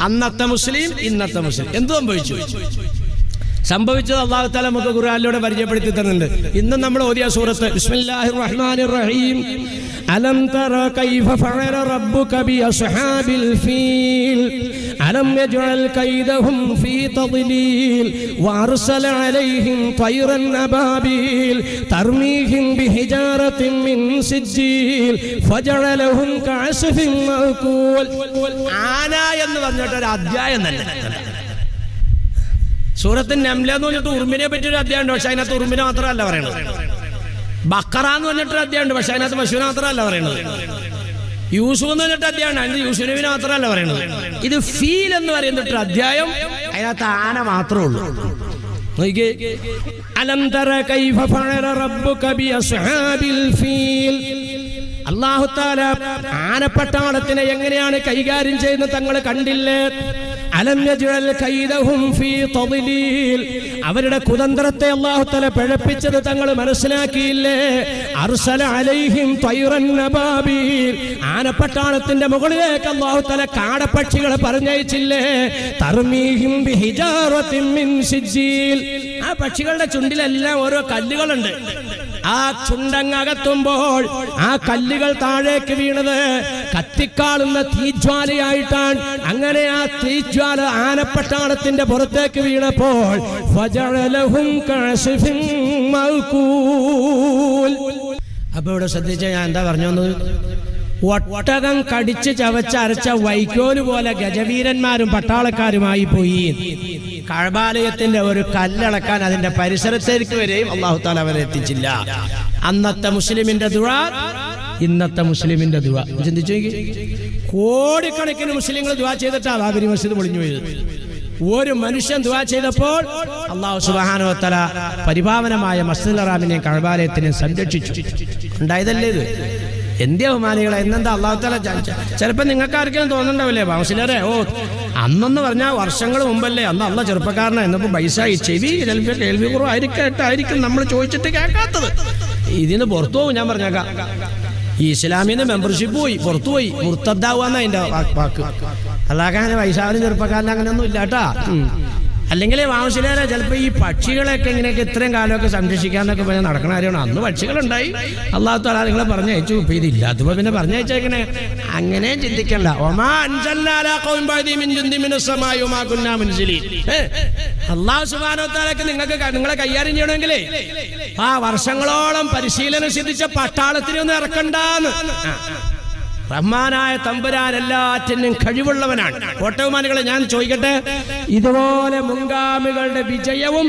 അന്നത്തെ മുസ്ലിം ഇന്നത്തെ മുസ്ലിം എന്ത് സംഭവിച്ചത് അല്ലാഹു തആല നമുക്ക് ഖുർആനിലൂടെ പരിചയപ്പെടുത്തി തരുന്നുണ്ട്. ഇന്ന് നമ്മൾ ഓതിയ സൂറത്ത് ബിസ്മില്ലാഹിർ റഹ്മാനിർ റഹീം അലം തറ കൈഫ ഫഅല റബ്ബുക ബി അസ്ഹാബിൽ ഫീൽ അലം യജ്അൽ കൈദഹും ഫീ തദ്ലീൽ വഅർസല അലൈഹിം തൈറൻ അബാബീൽ തർമീഹിം ബിഹിജാറത്തിൻ മിൻ സിജ്ജീൽ ഫജഅലഹും കഅസ്ഫിൻ മഅകൂൽ. ആന എന്ന് പറഞ്ഞിട്ട് ഒരു അധ്യായം തന്നെ സൂറത്തുൻ നംല എന്ന് പറഞ്ഞിട്ട് ഉറുമ്പിനെ പറ്റിയൊരു അധ്യായമുണ്ട്. പക്ഷെ അതിനകത്ത് ഉറുമ്പിനെ മാത്രമല്ല പറയണത്. ബക്കറ എന്ന് പറഞ്ഞിട്ടൊരു അധ്യായമുണ്ട്. പക്ഷെ അതിനകത്ത് പശുവിനെ മാത്രമല്ല പറയണത്. യൂസുഫ് എന്ന് പറഞ്ഞിട്ട് അധ്യായമാണ്. അതിന് യൂസുഫിനെ മാത്രമല്ല പറയണത്. ഇത് ഫീൽ എന്ന് പറയുന്നിട്ടൊരു അധ്യായം, അതിനകത്ത് ആന മാത്രമേ ഉള്ളൂ. അലം തറ കൈഫ ഫഅല റബ്ബുക ബി അസ്ഹാബിൽ ഫീൽ. അല്ലാഹു തആല ആനപ്പട്ടാളത്തിനെ എങ്ങനെയാണ് കൈകാര്യം ചെയ്യുന്നത് തങ്ങൾ കണ്ടില്ലേ? അലം യജ്അൽ കൈദഹും ഫീ തദ്ലീൽ. അവരുടെ കുതന്ത്രത്തെ അല്ലാഹു തആല പിഴപ്പിച്ചത് തങ്ങൾ മനസ്സിലാക്കിയില്ലേ? അർസല അലൈഹിം തൈറൻ അബാബീൽ. ആനപ്പട്ടാളത്തിന്റെ മുകളിലേക്ക് അല്ലാഹു തആല കാടപ്പക്ഷികളെ പറഞ്ഞയച്ചില്ലേ? തർമീഹിം ബിഹിജാറത്തിൻ മിൻ സിജ്ജീൽ. ആ പക്ഷികളുടെ ചുണ്ടിലെല്ലാം ഓരോ കല്ലുകളുണ്ട്. ആ ചുണ്ടങ്ങകത്തുമ്പോൾ ആ കല്ലുകൾ താഴേക്ക് വീണത് കത്തിക്കാളുന്ന തീജ്വാലയായിട്ടാണ്. അങ്ങനെ ആ തീജ്വാല ആനപ്പട്ടാളത്തിന്റെ പുറത്തേക്ക് വീണപ്പോൾ ഫജഅലഹും കഅസ്ഫിൻ മഅകൂൽ. അപ്പൊ ഇവിടെ ശ്രദ്ധിച്ച ഞാൻ എന്താ പറഞ്ഞു വന്നത്? ഒട്ടകം കടിച്ച് ചവച്ചരച്ച വൈക്കോല് പോലെ ഗജവീരന്മാരും പട്ടാളക്കാരുമായി പോയി. കഅബാലയത്തിന്റെ ഒരു കല്ലളക്കാൻ അതിന്റെ പരിസരത്തേക്ക് വരെയും അല്ലാഹു തആല അവരെ എത്തിച്ചില്ല. അന്നത്തെ മുസ്ലിമിന്റെ ദുആ, ഇന്നത്തെ മുസ്ലിമിന്റെ ദുആ ചിന്തിച്ചു നോക്കി. കോടിക്കണക്കിന് മുസ്ലിങ്ങൾ ദുആ ചെയ്തിട്ടാണ് ബാബരി മസ്ജിദ് പൊളിഞ്ഞു പോയത്. ഒരു മനുഷ്യൻ ദുആ ചെയ്തപ്പോൾ അല്ലാഹു സുബ്ഹാനഹു വ തആല പരിപാവനമായ മസ്ജിദുൽ ഹറാമിനെയും കഅബാലയത്തിനെയും സംരക്ഷിച്ചു. ഉണ്ടായതല്ലേ ഇത്? എന്തിയ ബഹുമാനികളെ, ഇന്നെന്താ അല്ലാഹു തആല ചിലപ്പോൾ നിങ്ങൾക്ക് ആർക്കെങ്കിലും തോന്നുന്നുണ്ടാവില്ലേ ബാസിലരെ, ഓ അന്നെന്ന് പറഞ്ഞാൽ വർഷങ്ങൾ മുമ്പല്ലേ, അന്ന് അള്ള ചെറുപ്പക്കാരനെ എന്നപ്പോൾ പൈസ ചെവി കേൾവി കുറവായിരിക്കും നമ്മൾ ചോദിച്ചിട്ട് കേൾക്കാത്തത്. ഇതിന് പുറത്തു പോകും. ഞാൻ പറഞ്ഞേക്കാം, ഈ ഇസ്ലാമിന്ന് മെമ്പർഷിപ്പ് പോയി പുറത്തു പോയി മുർത്തദ്ദാവാന്ന് അതിന്റെ വാക്ക്. അല്ലാതെ വയസ്സാവിനും ചെറുപ്പക്കാരൻ അങ്ങനെയൊന്നും ഇല്ലാട്ടാ. അല്ലെങ്കിൽ വാമശിലേരെ ചിലപ്പോൾ ഈ പക്ഷികളെയൊക്കെ ഇങ്ങനെയൊക്കെ ഇത്രയും കാലമൊക്കെ സംരക്ഷിക്കാന്നൊക്കെ പറഞ്ഞാൽ നടക്കണ കാര്യമാണ്. അന്ന് പക്ഷികളുണ്ടായി, അല്ലാഹു തആല നിങ്ങളെ പറഞ്ഞയച്ചു. ഇപ്പൊ ഇതില്ലാത്തപ്പോ പിന്നെ പറഞ്ഞയച്ചേക്കണേ. അങ്ങനെ ചിന്തിക്കണ്ട. അല്ലാഹു സുബ്ഹാനഹു വ തആലക്ക് നിങ്ങളെ കൈകാര്യം ചെയ്യണമെങ്കിലേ ആ വർഷങ്ങളോളം പരിശീലനം സിദ്ധിച്ച പട്ടാളത്തിനെ ഒന്നും ഇറക്കണ്ടാന്ന്. റഹ്മാനായ തമ്പുരാൻ എല്ലാറ്റിനും കഴിവുള്ളവനാണ്. കോട്ടവുമാനികളെ ഞാൻ ചോദിക്കട്ടെ, ഇതുപോലെ മുൻഗാമികളുടെ വിജയവും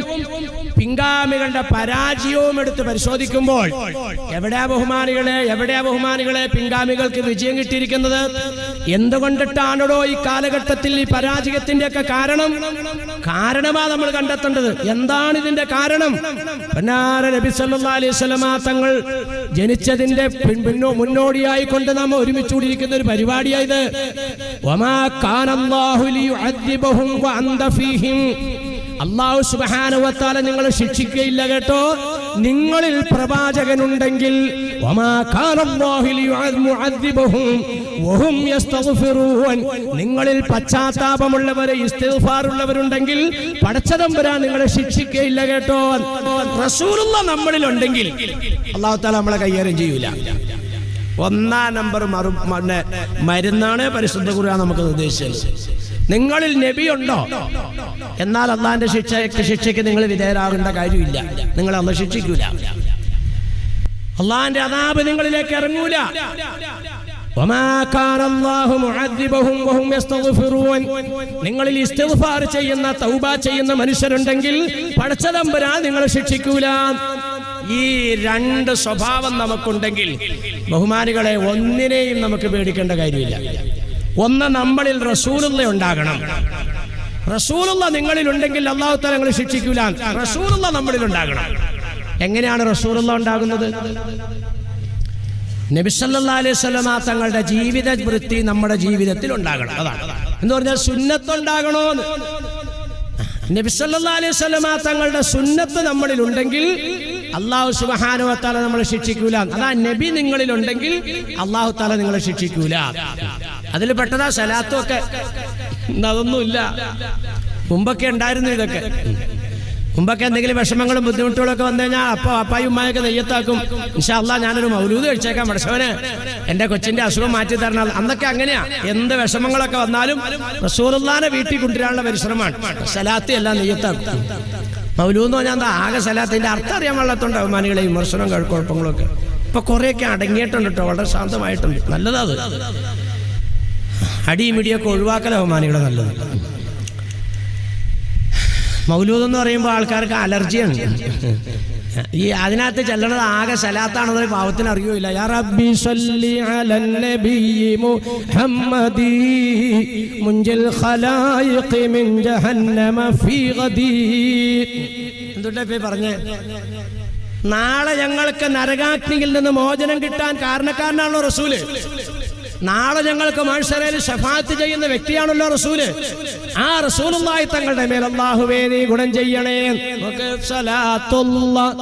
പിൻഗാമികളുടെ പരാജയവും എടുത്ത് പരിശോധിക്കുമ്പോൾ എവിടെയാ ബഹുമാനികളെ പിൻഗാമികൾക്ക് വിജയം കിട്ടിയിരിക്കുന്നത്? എന്തുകൊണ്ടിട്ടാണോ ഈ കാലഘട്ടത്തിൽ ഈ പരാജയത്തിന്റെ ഒക്കെ കാരണമാ നമ്മൾ കണ്ടെത്തേണ്ടത്. എന്താണ് ഇതിന്റെ കാരണം? നബി സല്ലല്ലാഹു അലൈഹി വസല്ലമ തങ്ങൾ ജനിച്ചതിന്റെ മുന്നോടിയായി കൊണ്ട് നാം ഒരുമിച്ചുകൂടിയിരിക്കുന്ന ഒരു പരിപാടിയായത്. വമാ കാനല്ലാഹു ലിയുഅദ്ദിബഹും വഅന്ത ഫീഹിം. അല്ലാഹു സുബ്ഹാനഹു വ തആല നിങ്ങളെ ശിക്ഷിക്കുകയില്ല കേട്ടോ, നിങ്ങളിൽ പ്രവാചകനുണ്ടെങ്കിൽ. വമാ കാനല്ലാഹു ലിയുഅദ്ദിബഹും വഹും യസ്തഗ്ഫിറൂൻ. നിങ്ങളിൽ പശ്ചാത്താപമുള്ളവരെ ഇസ്തിഗ്ഫാറുള്ളവരുണ്ടെങ്കിൽ പടച്ചതമ്പുരാൻ നിങ്ങളെ ശിക്ഷിക്കുകയില്ല കേട്ടോ. റസൂലുള്ളാഹ് നമ്മളിലുണ്ടെങ്കിൽ അല്ലാഹു തആല നമ്മളെ കൈകാര്യം ചെയ്യൂല. ഒന്നാം നമ്പർ മരുന്നാണ് പരിശുദ്ധ ഖുർആൻ നമുക്ക് നിർദ്ദേശിച്ചത്. നിങ്ങളിൽ നബിയുണ്ടോ എന്നാൽ അള്ളാഹിന്റെ ശിക്ഷയ്ക്ക് നിങ്ങൾ വിധേയരാകേണ്ട കാര്യമില്ല. നിങ്ങൾ അള്ളാഹ് ശിക്ഷിക്കൂല. അള്ളാഹിന്റെ അദാബ് നിങ്ങളിലേക്ക് ഇറങ്ങൂല. നിങ്ങളിൽ ഇസ്തിഗ്ഫാർ ചെയ്യുന്ന തൗബ ചെയ്യുന്ന മനുഷ്യരുണ്ടെങ്കിൽ പടച്ചതമ്പുരാൻ നിങ്ങളെ ശിക്ഷിക്കൂല. ഈ രണ്ട് സ്വഭാവം നമുക്കുണ്ടെങ്കിൽ ബഹുമാനികളെ ഒന്നിനെയും നമുക്ക് പേടിക്കേണ്ട കാര്യമില്ല. ഒന്ന്, നമ്മളിൽ റസൂലുള്ള ഉണ്ടാകണം. റസൂലുള്ള നിങ്ങളിൽ ഉണ്ടെങ്കിൽ അല്ലാഹു തആല നിങ്ങളെ ശിക്ഷിക്കൂല. റസൂലുള്ള നമ്മളിൽ ഉണ്ടാകണം. എങ്ങനെയാണ് റസൂലുള്ള ഉണ്ടാകുന്നത്? നബി സല്ലല്ലാഹു അലൈഹി വസല്ലമ തങ്ങളുടെ ജീവിത വൃത്തി നമ്മുടെ ജീവിതത്തിൽ ഉണ്ടാകണം. അതാണ് എന്ന് പറഞ്ഞാൽ സുന്നത്തുണ്ടാകണോ. നബി സല്ലല്ലാഹു അലൈഹി വസല്ലമ തങ്ങളുടെ സുന്നത്ത് നമ്മളിൽ ഉണ്ടെങ്കിൽ അല്ലാഹു സുബ്ഹാനഹു വ തആല നമ്മളെ ശിക്ഷിക്കൂല. അതാ നബി നിങ്ങളിൽ ഉണ്ടെങ്കിൽ അല്ലാഹു തആല നിങ്ങളെ ശിക്ഷിക്കൂല. അതിൽ പെട്ടതാ സലാത്തും ഒക്കെ. അതൊന്നുമില്ല. മുമ്പൊക്കെ ഉണ്ടായിരുന്നു ഇതൊക്കെ. മുമ്പൊക്കെ എന്തെങ്കിലും വിഷമങ്ങളും ബുദ്ധിമുട്ടുകളൊക്കെ വന്നു കഴിഞ്ഞാൽ അപ്പോൾ അപ്പായും ഉമ്മായൊക്കെ നെയ്യത്താക്കും, ഇൻഷാ അല്ലാഹ് ഞാനൊരു മൗലൂദ് കഴിച്ചേക്കാം, പഠിച്ചവന് എൻ്റെ കൊച്ചിൻ്റെ അസുഖം മാറ്റി തരണം. അന്നൊക്കെ അങ്ങനെയാ. എന്ത് വിഷമങ്ങളൊക്കെ വന്നാലും റസൂലുള്ളാഹിനെ വീട്ടിൽ കൊണ്ടുവരാനുള്ള പരിശ്രമമാണ്. സലാത്ത് എല്ലാം നെയ്യത്താക്കും. മൗലൂദ് എന്ന് പറഞ്ഞാൽ എന്താ? ആകെ സലാത്തിൻ്റെ അർത്ഥം അറിയാൻ പാടില്ലാത്തതുകൊണ്ട് അഭിമാനികളെ വിമർശനം കുഴപ്പങ്ങളൊക്കെ ഇപ്പൊ കുറേയൊക്കെ അടങ്ങിയിട്ടുണ്ട് കേട്ടോ, വളരെ ശാന്തമായിട്ടുണ്ട്. നല്ലതാ അത്. അടിമിടിയൊക്കെ ഒഴിവാക്കൽ അഭിമാനികളെ നല്ലത്. മൗലൂദ് എന്ന് പറയുമ്പോൾ ആൾക്കാർക്ക് അലർജിയാണ്. ഈ അതിനകത്ത് ചെല്ലണത് ആകെ സലാത്താണെന്ന് പാവത്തിന് അറിയൂല. യാ റബ്ബി സ്വല്ലി അലൻ നബിയ്യി മുഹമ്മദി മുൻജിൽ ഖലായിഖി മിൻ ജഹന്നമ ഫീ ഗദീ. എന്തുട്ടാ ഇപ്പൊ പറഞ്ഞേ? നാളെ ഞങ്ങൾക്ക് നരകാഗ്നിയിൽ നിന്ന് മോചനം കിട്ടാൻ കാരണക്കാരനാണല്ലോ റസൂല്. നാളെ ഞങ്ങൾക്ക് മഹ്ശറിൽ ശഫാഅത്ത് ചെയ്യുന്ന വ്യക്തിയാണല്ലോ റസൂല്. ആ റസൂലുള്ളാഹി തങ്ങളുടെ മേൽ അല്ലാഹുവേ നീ ഗുണം ചെയ്യണേ. സലാത്തുല്ലാഹ്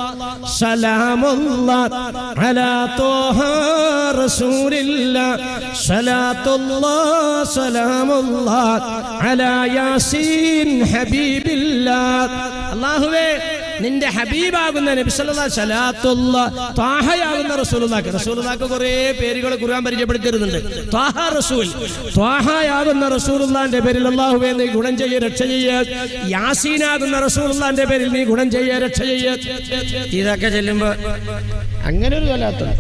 സലാമുല്ലാഹ് അലാ ത്വാഹ റസൂലില്ലാഹ് സലാത്തുല്ലാഹ് സലാമുല്ലാഹ് അലാ യാസീൻ ഹബീബില്ലാഹ്. അല്ലാഹുവേ നിന്റെ ഹബീബാകുന്ന നബി സല്ലല്ലാഹു അലൈഹി സലാത്തുല്ലാഹ് ത്വാഹയാകുന്ന റസൂലുള്ളാഹിക്ക് കുറേ പേരുകൾ ഖുർആൻ പരിചയപ്പെടുത്തിയിരുന്നുണ്ട്. ത്വാഹ റസൂൽ, ത്വാഹയാകുന്ന റസൂലുള്ളാഹിന്റെ പേരിൽ അല്ലാഹുവേ നീ ഗുണം ചെയ്യ, രക്ഷ ചെയ്യ. യാസീനാകുന്ന റസൂലുള്ളാഹിന്റെ പേരിൽ നീ ഗുണം ചെയ്യ, രക്ഷ ചെയ്യ. ഇതൊക്കെ ചെല്ലുമ്പോ അങ്ങനൊരു സലാത്തുണ്ടോ?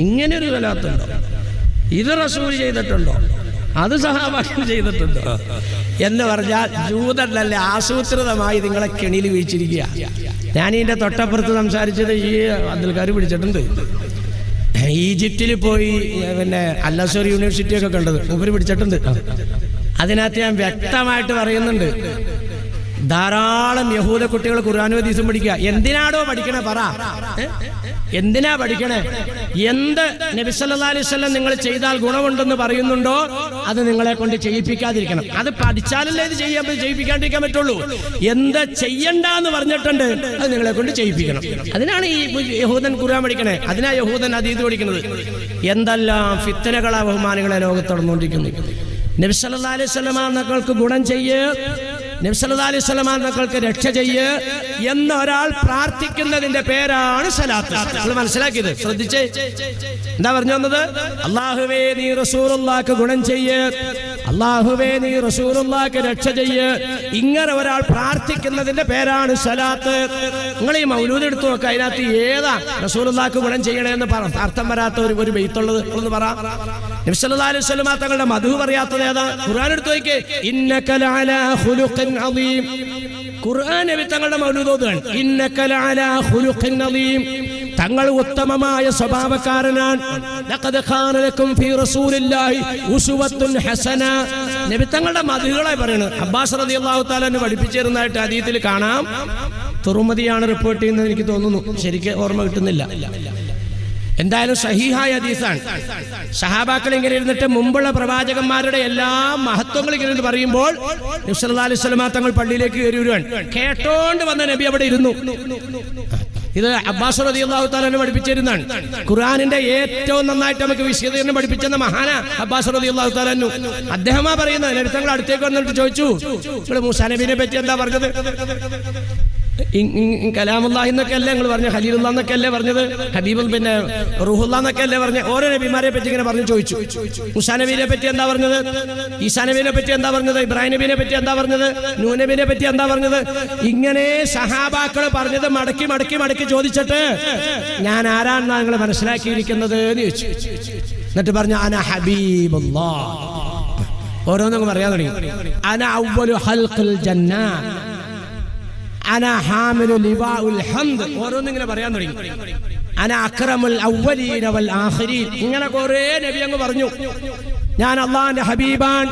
ഇങ്ങനൊരു സലാത്തുണ്ടോ? ഇത് റസൂൽ ചെയ്തിട്ടുണ്ടോ? അത് സഹാബാക്കൾ ചെയ്തിട്ടുണ്ടോ എന്ന് പറഞ്ഞാൽ ജൂതനല്ലേ ആസൂത്രിതമായി നിങ്ങളെ കെണിയിൽ വീഴ്ചിരിക്കുക. ഞാനീൻ്റെ തൊട്ടപ്പുറത്ത് സംസാരിച്ചത് ഈ അബ്ദുൽഖാർ പിടിച്ചിട്ടുണ്ട്. ഈജിപ്തിൽ പോയി പിന്നെ അൽ-അസ്ഹർ യൂണിവേഴ്സിറ്റിയൊക്കെ കണ്ടത് മൂപ്പര് പിടിച്ചിട്ടുണ്ട്. അതിനകത്ത് ഞാൻ വ്യക്തമായിട്ട് പറയുന്നുണ്ട്, ധാരാളം യഹൂദ കുട്ടികൾ ഖുർആനും ഹദീസും പഠിക്കുക. എന്തിനാടോ പഠിക്കണേ പറ? എന്തിനാ പഠിക്കണേ? എന്ത് നബി സല്ലല്ലാഹു അലൈഹി വസല്ലം നിങ്ങൾ ചെയ്താൽ ഗുണമുണ്ടെന്ന് പറയുന്നുണ്ടോ അത് നിങ്ങളെ കൊണ്ട് ചെയ്യിപ്പിക്കാതിരിക്കണം. അത് പഠിച്ചാലല്ലേ ഇത് ചെയ്യിപ്പിക്കാണ്ടിരിക്കാൻ പറ്റുള്ളൂ. എന്ത് ചെയ്യണ്ടെന്ന് പറഞ്ഞിട്ടുണ്ട് അത് നിങ്ങളെ കൊണ്ട് ചെയ്യിപ്പിക്കണം. അതിനാണ് ഈ യഹൂദൻ ഖുർആൻ പഠിക്കണേ, അതിനാ യഹൂദൻ ഹദീസ് പഠിക്കുന്നത്. എന്തെല്ലാം ഫിത്തനകളാ ബഹുമാനികളെ ലോകത്ത് നടന്നുകൊണ്ടിരിക്കുന്നു. നബി സല്ലല്ലാഹു അലൈഹി വസല്ലം മക്കൾക്ക് ഗുണം ചെയ്യ്, നബി സല്ലല്ലാഹു അലൈഹി വസല്ലം മക്കൾക്ക് രക്ഷ ചെയ്യ് എന്ന് ഒരാൾ പ്രാർത്ഥിക്കുന്നതിന്റെ പേരാണ് സലാത്ത്. നിങ്ങൾ മനസ്സിലാക്കിയത്? ശ്രദ്ധിച്ചേ. എന്താ പറഞ്ഞു വന്നത്? അല്ലാഹുവേ നീ റസൂലുള്ളാഹിക്ക് ഗുണം ചെയ്യ്, അല്ലാഹുവേ നീ റസൂലുള്ളാഹിക്ക് രക്ഷ ചെയ്യ്. ഇങ്ങനെ ഒരാൾ പ്രാർത്ഥിക്കുന്നതിന്റെ പേരാണ് സലാത്ത്. നിങ്ങൾ ഈ മൗലൂദ് എടുത്തു നോക്കുക, അതിനകത്ത് ഏതാ റസൂലുള്ളാഹിക്ക് ഗുണം ചെയ്യണമെന്ന് അർത്ഥം വരാത്ത ഒരു ബൈത്തുള്ളത് എന്ന് പറ. നബി സല്ലല്ലാഹു അലൈഹി വസല്ലം തങ്ങളുടെ മദ്ഹ് പറയാത്തത് ഏതാ? ഖുർആൻ എടുത്തു നോക്കിയേ. ഇന്നക ലഅലാ ഖുലുഖിൻ അദീം. ഖുർആൻ നബി തങ്ങളുടെ മൗലൂദ് ഓതുകയാണ്. ഇന്നക ലഅലാ ഖുലുഖിൻ അദീം. തങ്ങൾ ഉത്തമമായ സ്വഭാവക്കാരനാണ്. ലഖദ് ഖാന ലക്കും ഫീ റസൂലില്ലാഹി ഉസ്വത്തുൻ ഹസന. നബി തങ്ങളുടെ മദ്ഹുകളെ പറയുന്നത്. അബ്ബാസ് റളിയല്ലാഹു തആല അൻഹു പഠിപ്പിച്ചിരുന്നതായിട്ട് ഹദീസിൽ കാണാം. തുർമുദിയാണ് റിപ്പോർട്ട് ചെയ്യുന്നത് എനിക്ക് തോന്നുന്നു, ശരിക്കും ഓർമ്മ കിട്ടുന്നില്ല. എന്തായാലും സഹീഹായ ഹദീസാണ്. സഹാബാക്കൾ ഇങ്ങനെ ഇരുന്നിട്ട് മുമ്പുള്ള പ്രവാചകന്മാരുടെ എല്ലാ മഹത്വങ്ങളും ഇങ്ങനെ പറയുമ്പോൾ നബി സല്ലല്ലാഹു അലൈഹി വസല്ലം തങ്ങൾ പള്ളിയിലേക്ക് കയറി വരുവാൻ കേട്ടോണ്ട് വന്ന നബി അവിടെ ഇരുന്നു. ഇത് അബ്ബാസ് റളിയല്ലാഹു തആല അൻഹു പഠിപ്പിച്ചിരുന്നതാണ്. ഖുർആനിന്റെ ഏറ്റവും നന്നായിട്ട് നമുക്ക് വിശദീകരണം പഠിപ്പിച്ചെന്ന മഹാന അബ്ബാസ് റളിയല്ലാഹു തആല അൻഹു. അദ്ദേഹമാ പറയുന്നത്. നബി തങ്ങൾ അടുത്തേക്ക് വന്നിട്ട് ചോദിച്ചു, നിങ്ങൾ മൂസാ നബിയെ പറ്റി എന്താ പറഞ്ഞത്? കലാമുല്ലാഹി എന്നൊക്കെ അല്ലേ നിങ്ങൾ പറഞ്ഞു, ഖലീലുല്ലാഹ് എന്നൊക്കെ അല്ലേ പറഞ്ഞത്, ഹബീബുൽ പിന്നെ റൂഹുല്ലാഹ് എന്നൊക്കെ അല്ലേ പറഞ്ഞത്. ഓരോ നബിമാരെ പറ്റി ഇങ്ങനെ പറഞ്ഞു ചോദിച്ചു. മൂസാ നബിയെ പറ്റി എന്താ പറഞ്ഞത്? ഈസാ നബിയെ പറ്റി എന്താ പറഞ്ഞത്? ഇബ്രാഹിം നബിയെ പറ്റി എന്താ പറഞ്ഞത്? നൂഹ് നബിയെ പറ്റി എന്താ പറഞ്ഞത്? ഇങ്ങനെ സഹാബാക്കൾ പറഞ്ഞത് മടക്കി മടക്കി മടക്കി ചോദിച്ചിട്ട് ഞാൻ ആരാണെന്നാണ് നിങ്ങൾ മനസ്സിലാക്കിയിരിക്കുന്നത് എന്ന് ചോദിച്ചു. എന്നിട്ട് പറഞ്ഞു അന ഹബീബുല്ലാഹ്. ഓരോന്നും പറയാൻ തുടങ്ങി. അന അവ്വലു ഖൽഖിൽ ജന്ന, അന ഹാമിലു ലിവാഉൽ ഹംദ്. ഓരോന്നിങ്ങനെ പറയാൻ തുടങ്ങി. അന അക്രമുൽ അവ്വലീന വൽ ആഖിരീൻ. ഇങ്ങനെ കുറേ നബി അങ്ങ് പറഞ്ഞു. ഞാൻ അല്ലാഹുവിന്റെ ഹബീബാൻ,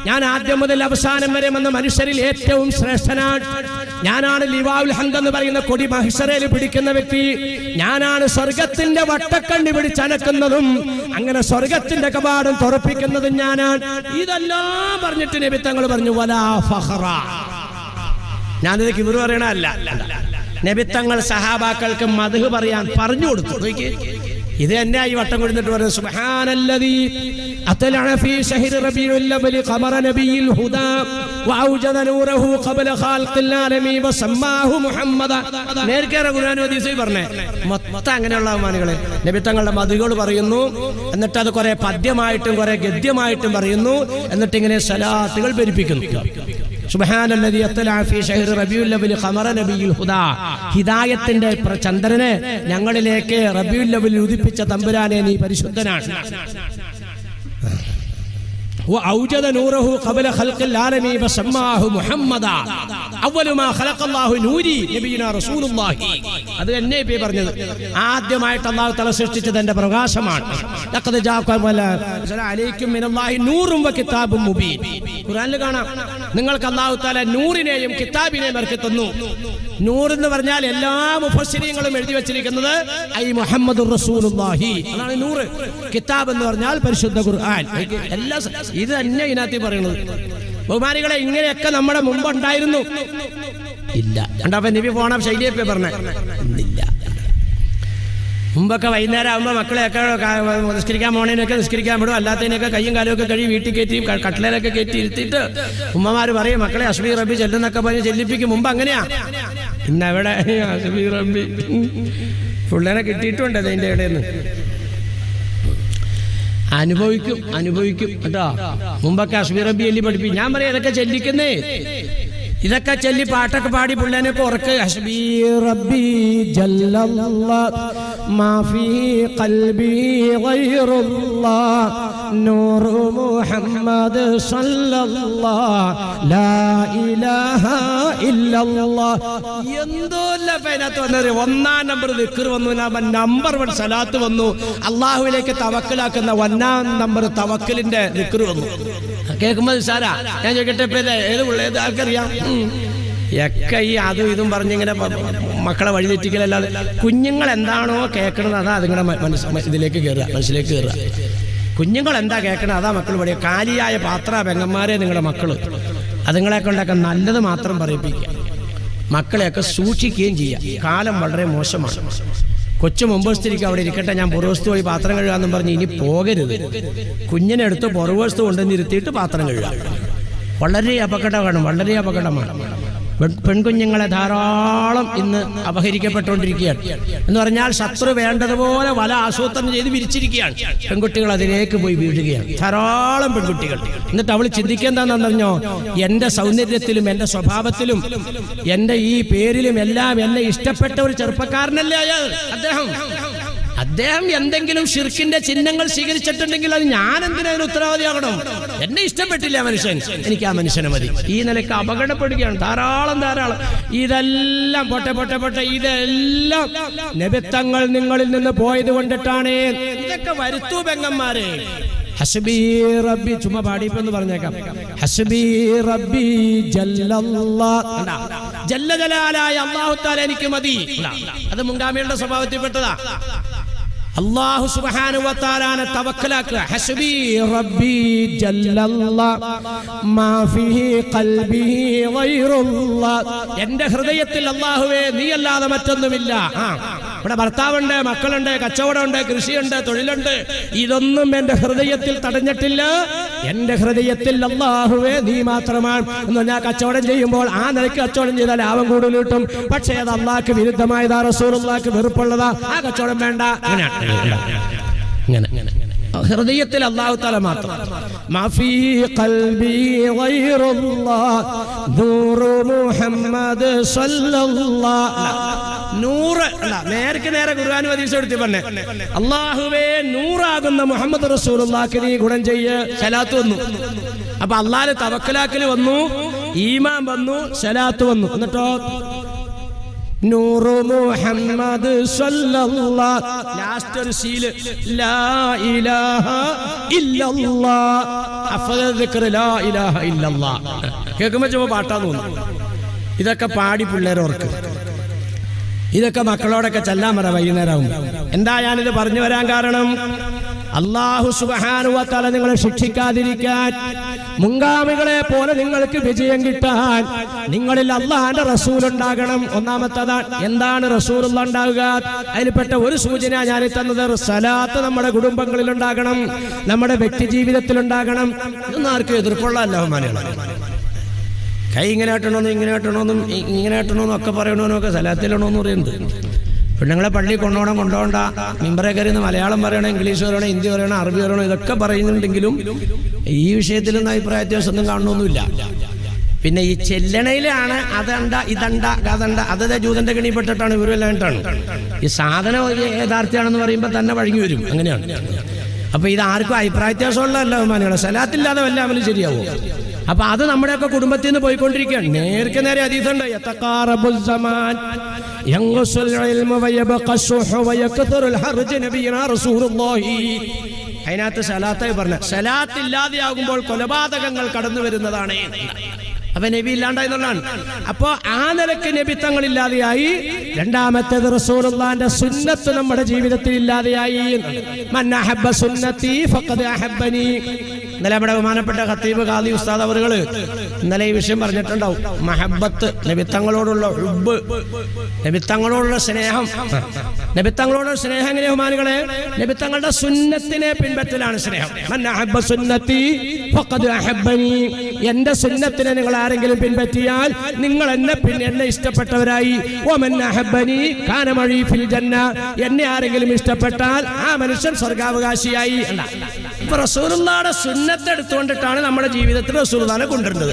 ഞാൻ ആദ്യം മുതൽ അവസാനം വരെ വന്ന മനുഷ്യരിൽ ഏറ്റവും ശ്രേഷ്ഠനാണ്. ഞാനാണ് ലിവാഉൽ ഹംദ് എന്ന് പറയുന്ന കൊടി മഹ്ശറിൽ പിടിക്കുന്ന വ്യക്തി. ഞാനാണ് സ്വർഗത്തിന്റെ വട്ടക്കണ്ണി പിടിച്ചനക്കുന്നതും അങ്ങനെ സ്വർഗത്തിന്റെ കവാടം തുറപ്പിക്കുന്നതും ഞാനാണ്. ഇതെല്ലാം പറഞ്ഞിട്ട് നബി തങ്ങൾ പറഞ്ഞു വലാ ഫഖറ. ഞാനിത് കിബിറ് പറയണല്ല. നബി തങ്ങൾ സഹാബാക്കൾക്ക് മദ്ഹ് പറയാൻ പറഞ്ഞു കൊടുത്തു. ഇത് തന്നെ ഈ വട്ടം കൊടുത്തിട്ട് പറയുന്നത് സുബ്ഹാനല്ലദീ അത്ലഅ ഫീ ശഹ്രി റബീഉൽ അവ്വൽ ഖമറ നബിയിൽ ഹുദാ വഔജദ നൂറഹു ഖബല ഖൽഖിൽ ആലമീൻ വസമ്മാഹു മുഹമ്മദ. നേർക്കേറെ ഖുർആനും ഹദീസും പറഞ്ഞേ മൊത്തം അങ്ങനെയുള്ള അമാനുകളെ നബി തങ്ങളുടെ മധുകൾ പറയുന്നു, എന്നിട്ട് അത് കുറെ പദ്യമായിട്ടും കുറെ ഗദ്യമായിട്ടും പറയുന്നു, എന്നിട്ട് ഇങ്ങനെ സലാത്തുകൾ പെരുപ്പിക്കുന്നു. സുബ്ഹാനല്ലദീ അത്ലഅ ഫീ ശഹ്രി റബീഉൽ അവ്വൽ ഖമറ നബിയിൽ ഹുദാ, ഹിദായത്തിന്റെ ചന്ദ്രനെ ഞങ്ങളിലേക്ക് റബീഉൽ അവ്വൽ ഉദിപ്പിച്ച തമ്പുരാനെ നീ പരിശുദ്ധനാണ്. وأوجد نوره قبل خلق العالمين فسماه محمدا أول ما خلق الله نوري نبينا رسول الله. അത് എന്നെ പറഞ്ഞത് ആദ്യമായിട്ട് അല്ലാഹു തആല സൃഷ്ടിച്ചത് എന്റെ പ്രകാശമാണ്. ലഖദ് ജാഅക്കും അലൈക്കും മിനല്ലാഹി നൂറും വകിതാബും മുബീൻ. ഖുർആനിൽ കാണാം നിങ്ങൾക്ക് അല്ലാഹു തആല നൂറിനെയും കിതാബിനെയും ഇറക്കി തന്നു. നൂർ എന്ന് പറഞ്ഞാൽ എല്ലാ മുഫസ്സിരീങ്ങളും എഴുതി വെച്ചിരിക്കുന്നത് ഐ മുഹമ്മദുർ റസൂലുള്ളാഹി, അതാണ് നൂർ. കിതാബ് എന്ന് പറഞ്ഞാൽ പരിശുദ്ധ ഖുർആൻ. എല്ലാ ഇത് തന്നെ ഇതിനകത്ത് പറയുന്നത്. ബഹുമാനികളെ, ഇങ്ങനെയൊക്കെ നമ്മുടെ മുമ്പ് ഉണ്ടായിരുന്നു ഇല്ല. കണ്ടപ്പോ നബി പോണ ശൈലിയൊക്കെ പറഞ്ഞേ ഇല്ല. മുമ്പൊക്കെ വൈകുന്നേരം ആകുമ്പോൾ മക്കളെയൊക്കെ നിസ്കരിക്കാൻ പോണേനൊക്കെ നിസ്കരിക്കാൻ വിടും, അല്ലാത്തതിനൊക്കെ കയ്യും കാലും ഒക്കെ കഴിയും വീട്ടിൽ കയറ്റിയും കട്ടിലൊക്കെ കയറ്റി ഇരുത്തിയിട്ട് ഉമ്മമാര് പറയും മക്കളെ അസ്ബി റബ്ബി ചെല്ലുന്നൊക്കെ പറഞ്ഞ് ചെല്ലിപ്പിക്കും. മുമ്പ് അങ്ങനെയാ. ഇന്നവിടെ അസ്ബി റബ്ബി പിള്ളേരെ കിട്ടിയിട്ടുണ്ട് അതിൻ്റെ ഇടയിൽ അനുഭവിക്കും കേട്ടോ. മുമ്പൊക്കെ അസ്ബി റബ്ബി ചൊല്ലി പഠിപ്പിക്കും. ഞാൻ പറയാം ഇതൊക്കെ ചെല്ലിക്കുന്നേ, ഇതൊക്കെ ചൊല്ലി പാട്ടൊക്കെ പാടി പിള്ളേനൊക്കെ ഉറക്ക്. ഹസ്ബി റബ്ബി ജല്ലല്ലാഹ് മാ ഫീ ഖൽബി ഗൈറുല്ലാഹ് നൂറു മുഹമ്മദ് സല്ലല്ലാഹ് ലാ ഇലാഹ ഇല്ലല്ലാഹ്. എന്തോല്ല അതിനകത്ത് വന്നത്. 1-ാം നമ്പർ ദിക്ർ വന്നു, നമ്പർ 1 സലാത്ത് വന്നു. അള്ളാഹുവിലേക്ക് തവക്കലാക്കുന്ന 1-ാം നമ്പർ തവക്കലിന്റെ ദിക്ർ വന്നു. കേൾക്കുമ്പോൾ സാരാ ഞാൻ ചോദിക്കട്ടെ, ഏത് ഏത് ആൾക്കറിയാം? ഒക്കെ ഈ അതും ഇതും പറഞ്ഞിങ്ങനെ മക്കളെ വഴിതെറ്റിക്കലല്ലാതെ കുഞ്ഞുങ്ങൾ എന്താണോ കേൾക്കണത് അതാ അതുങ്ങളുടെ ഇതിലേക്ക് കയറുക, മനസ്സിലേക്ക് കയറുക. കുഞ്ഞുങ്ങൾ എന്താ കേൾക്കണത് അതാ മക്കൾ പറയുക. കാലിയായ പാത്ര പെങ്ങന്മാരെ നിങ്ങളുടെ മക്കള് അതുങ്ങളെ കൊണ്ടൊക്കെ നല്ലത് മാത്രം പറയിപ്പിക്കുക, മക്കളെയൊക്കെ സൂക്ഷിക്കുകയും ചെയ്യുക. കാലം വളരെ മോശമാണ്. കൊച്ചു മുമ്പസ്ഥിരിക്കും അവിടെ ഇരിക്കട്ടെ, ഞാൻ പുറവസ്തു പോയി പാത്രം കഴുകാന്നും പറഞ്ഞ് ഇനി പോകരുത്. കുഞ്ഞിനെ എടുത്ത് പുറവസ്തു കൊണ്ടുവന്ന് ഇരുത്തിയിട്ട് പാത്രം കഴുകാം. വളരെ അപകടമാണ്, വളരെ അപകടമാണ്. പെൺകുഞ്ഞുങ്ങളെ ധാരാളം ഇന്ന് അപഹരിക്കപ്പെട്ടുകൊണ്ടിരിക്കുകയാണ്. എന്ന് പറഞ്ഞാൽ ശത്രു വേണ്ടതുപോലെ വല ആസൂത്രണം ചെയ്ത് വിരിച്ചിരിക്കുകയാണ്. പെൺകുട്ടികൾ അതിലേക്ക് പോയി വീഴുകയാണ്, ധാരാളം പെൺകുട്ടികൾ. എന്നിട്ട് അവൾ ചിന്തിക്കേണ്ടെന്നറിഞ്ഞോ, എന്റെ സൗന്ദര്യത്തിലും എന്റെ സ്വഭാവത്തിലും എന്റെ ഈ പേരിലും എല്ലാം എന്നെ ഇഷ്ടപ്പെട്ട ഒരു ചെറുപ്പക്കാരനല്ലേ അയാൾ. അദ്ദേഹം എന്തെങ്കിലും ഷിർക്കിന്റെ ചിഹ്നങ്ങൾ സ്വീകരിച്ചിട്ടുണ്ടെങ്കിൽ അത് ഞാൻ എന്തിനതിന് ഉത്തരവാദിയാകണം? എന്നെ ഇഷ്ടപ്പെട്ടില്ല മനുഷ്യൻ, എനിക്ക് ആ മനുഷ്യനെ മതി. ഈ നിലയ്ക്ക് അപകടപ്പെടുകയാണ് ധാരാളം. ഇതെല്ലാം പൊട്ടെ ഇതെല്ലാം നബിത്തങ്ങൾ നിങ്ങളിൽ നിന്ന് പോയത് കൊണ്ടിട്ടാണ്. ഇതൊക്കെ വരുത്തൂ പെങ്ങന്മാരെ. ഹസ്ബി റബ്ബി ചുമ്മാ പാടിപ്പെന്ന് പറഞ്ഞേക്കാം. ഹസ്ബി റബ്ബി ജല്ലല്ലാഹ്, ജല്ല ജലാലായ അല്ലാഹു തആല എനിക്ക് മതി. അത് മുൻഗാമികളുടെ സ്വഭാവത്തിൽപ്പെട്ടതാ. അല്ലാഹു സുബ്ഹാനഹു വ തആലാനെ തവക്കലാക്കുക. ഹസ്ബി റബ്ബി ജല്ലല്ലാഹ് മാ ഫീഹി ഖൽബി ഗൈറുല്ലാഹ്. എൻ്റെ ഹൃദയത്തിൽ അല്ലാഹുവേ നീയല്ലാതെ മറ്റൊന്നുമില്ല. ഇവിടെ ഭർത്താവുണ്ട്, മക്കളുണ്ട്, കച്ചവടമുണ്ട്, കൃഷിയുണ്ട്, തൊഴിലുണ്ട്. ഇതൊന്നും എൻ്റെ ഹൃദയത്തിൽ തടഞ്ഞിട്ടില്ല. എൻ്റെ ഹൃദയത്തിൽ അല്ലാഹുവേ നീ മാത്രമാണ്. എന്ന് പറഞ്ഞാൽ കച്ചവടം ചെയ്യുമ്പോൾ ആ നിലയ്ക്ക് കച്ചവടം ചെയ്താൽ ലാഭം കൂടുതൽ കിട്ടും. പക്ഷേ അത് അല്ലാഹുവിന് വിരുദ്ധമായതാ, റസൂലുള്ളാഹിക്ക് വെറുപ്പുള്ളതാ, ആ കച്ചവടം വേണ്ട. ഹൃദയത്തിൽ അല്ലാഹു തആല മാത്രം. മാഫീ ഖൽബി ഗൈറുല്ലാഹ് നൂറു മുഹമ്മദ് സല്ലല്ലാഹ്. നൂറ് അല്ല, നേർക്ക് നേരെ ഖുർആൻ ഹദീസ് എടുത്ത് പറഞ്ഞേ. അല്ലാഹുവേ നൂറാകുന്ന മുഹമ്മദ് റസൂലുള്ളാഹിക്ക് നീ ഗുണം ചെയ്യ്. സലാത്ത് വന്നു. അപ്പൊ അല്ലാഹുവിൽ തവക്കലാക്കൽ വന്നു, ഈമാൻ വന്നു, സലാത്ത് വന്നു. എന്നിട്ടോ നൂറു മുഹമ്മദ് സല്ലല്ലാഹ്. ലാസ്റ്റ് ഒരു സീല് ലാ ഇലാഹ ഇല്ലല്ലാഹ്. അഫ്ളൽ ദിക്ർ ലാ ഇലാഹ ഇല്ലല്ലാഹ്. കേൾക്കുമ്പോൾ ചുമ്മാ പാട്ടാന്ന് തോന്നുന്നു. ഇതൊക്കെ പാടി പിള്ളേരെ ഓർക്ക്. ഇതൊക്കെ മക്കളോടൊക്കെ ചെല്ലാൻ പറ വൈകുന്നേരവും. എന്താ ഞാനിത് പറഞ്ഞു വരാൻ കാരണം, അല്ലാഹു സുബ്ഹാനഹു വ തആല നിങ്ങളെ ശിക്ഷിക്കാതിരിക്കാൻ മുൻഗാമികളെ പോലെ നിങ്ങൾക്ക് വിജയം കിട്ടാൻ നിങ്ങളിൽ അള്ളാഹുവിന്റെ റസൂൽ ഉണ്ടാകണം. ഒന്നാമത്തതാണ്. എന്താണ് റസൂലുള്ള ഉണ്ടാവുക? അതിൽപ്പെട്ട ഒരു സൂചന ഞാൻ തന്നത്, സലാത്ത് നമ്മുടെ കുടുംബങ്ങളിൽ ഉണ്ടാകണം, നമ്മുടെ വ്യക്തി ജീവിതത്തിൽ ഉണ്ടാകണം. ഇതൊന്നും ആർക്കും എതിർപ്പുള്ളതല്ല. കൈ ഇങ്ങനെ ഇട്ടണമെന്നും ഇങ്ങനെ ഇട്ടണമെന്നും ഇങ്ങനെ ഇട്ടണമെന്നും ഒക്കെ പറയണമെന്നൊക്കെ സലാത്തിലിടണമെന്ന് പറയുന്നത്. പെണ്ണുങ്ങളെ പള്ളി കൊണ്ടോണ്ട, മിമ്പറെ കയറിയെന്ന് മലയാളം പറയണം, ഇംഗ്ലീഷ് പറയണം, ഹിന്ദി പറയണം, അറബി പറയണം, ഇതൊക്കെ പറയുന്നുണ്ടെങ്കിലും ഈ വിഷയത്തിലൊന്നും അഭിപ്രായ വ്യത്യാസമൊന്നും കാണണമെന്നില്ല. പിന്നെ ഈ ചെല്ലണയിലാണ് അതണ്ട ഇതണ്ട അതണ്ട അതേ ജൂതന്റെ കെണിപ്പെട്ടിട്ടാണ് ഇവരെല്ലായിട്ടാണ്. ഈ സാധനം യഥാർത്ഥ്യമാണെന്ന് പറയുമ്പോൾ തന്നെ വഴങ്ങി വരും. അങ്ങനെയാണ്. അപ്പൊ ഇത് ആർക്കും അഭിപ്രായ വ്യത്യാസമുള്ളതല്ല. ബഹുമാനികളെ, സലാത്തില്ലാതെ വല്ല അമലും ശരിയാവും. അപ്പൊ അത് നമ്മുടെയൊക്കെ കുടുംബത്തിൽ നിന്ന് പോയിക്കൊണ്ടിരിക്കുകയാണ്. നേർക്ക് നേരെ ഹദീസുണ്ട്, അതിനകത്ത് സലാത്തായി പറഞ്ഞ സലാത്തില്ലാതെയാകുമ്പോൾ കൊലപാതകങ്ങൾ കടന്നു വരുന്നതാണ്. അപ്പൊ നബി ഇല്ലാണ്ടായെന്നുള്ളതാണ്. അപ്പൊ ആ നിലക്ക് നബിത്തങ്ങളില്ലാതെയായി. രണ്ടാമത്തേത് റസൂലുള്ളാഹിന്റെ സുന്നത്ത് നമ്മുടെ ജീവിതത്തിൽ ഇല്ലാതെയായി. മൻ അഹബ്ബ സുന്നത്തി ഫഖദ് അഹബ്ബനി. ഇന്നലെ നമ്മുടെ ബഹുമാനപ്പെട്ട ഖത്തീബ് ഖാദി ഉസ്താദ് അവറുകൾ ഇന്നലെ ഈ വിഷയം പറഞ്ഞിട്ടുണ്ടാവും. മഹബത്ത്, നബിത്തങ്ങളോടുള്ള ഹുബ്ബ്, നബിത്തങ്ങളോടുള്ള സ്നേഹം. നബിത്തങ്ങളോടുള്ള സ്നേഹം എങ്ങനെ ബഹുമാനികളെ? നബിത്തങ്ങളുടെ സുന്നത്തിനെ പിൻപറ്റലാണ് സ്നേഹം. മൻ അഹബ്ബ സുന്നത്തി ഫഖദ് അഹബ്ബനി. എന്റെ സുന്നത്തിനെ നിങ്ങൾ ആരെങ്കിലും പിൻപറ്റിയാൽ നിങ്ങൾ എന്നെ ഇഷ്ടപ്പെട്ടവരായി. വമൻ അഹബ്ബനി കാന മഈ ഫിൽ ജന്ന. എന്നെ ആരെങ്കിലും ഇഷ്ടപ്പെട്ടാൽ ആ മനുഷ്യൻ സ്വർഗ്ഗാവകാശിയായി. ഇപ്പൊ റസൂലുള്ളാഹിയുടെ സുന്നത്ത് എടുത്തുകൊണ്ടിട്ടാണ് നമ്മുടെ ജീവിതത്തിൽ റസൂലുള്ളാഹിനെ കൊണ്ടുവരുന്നത്.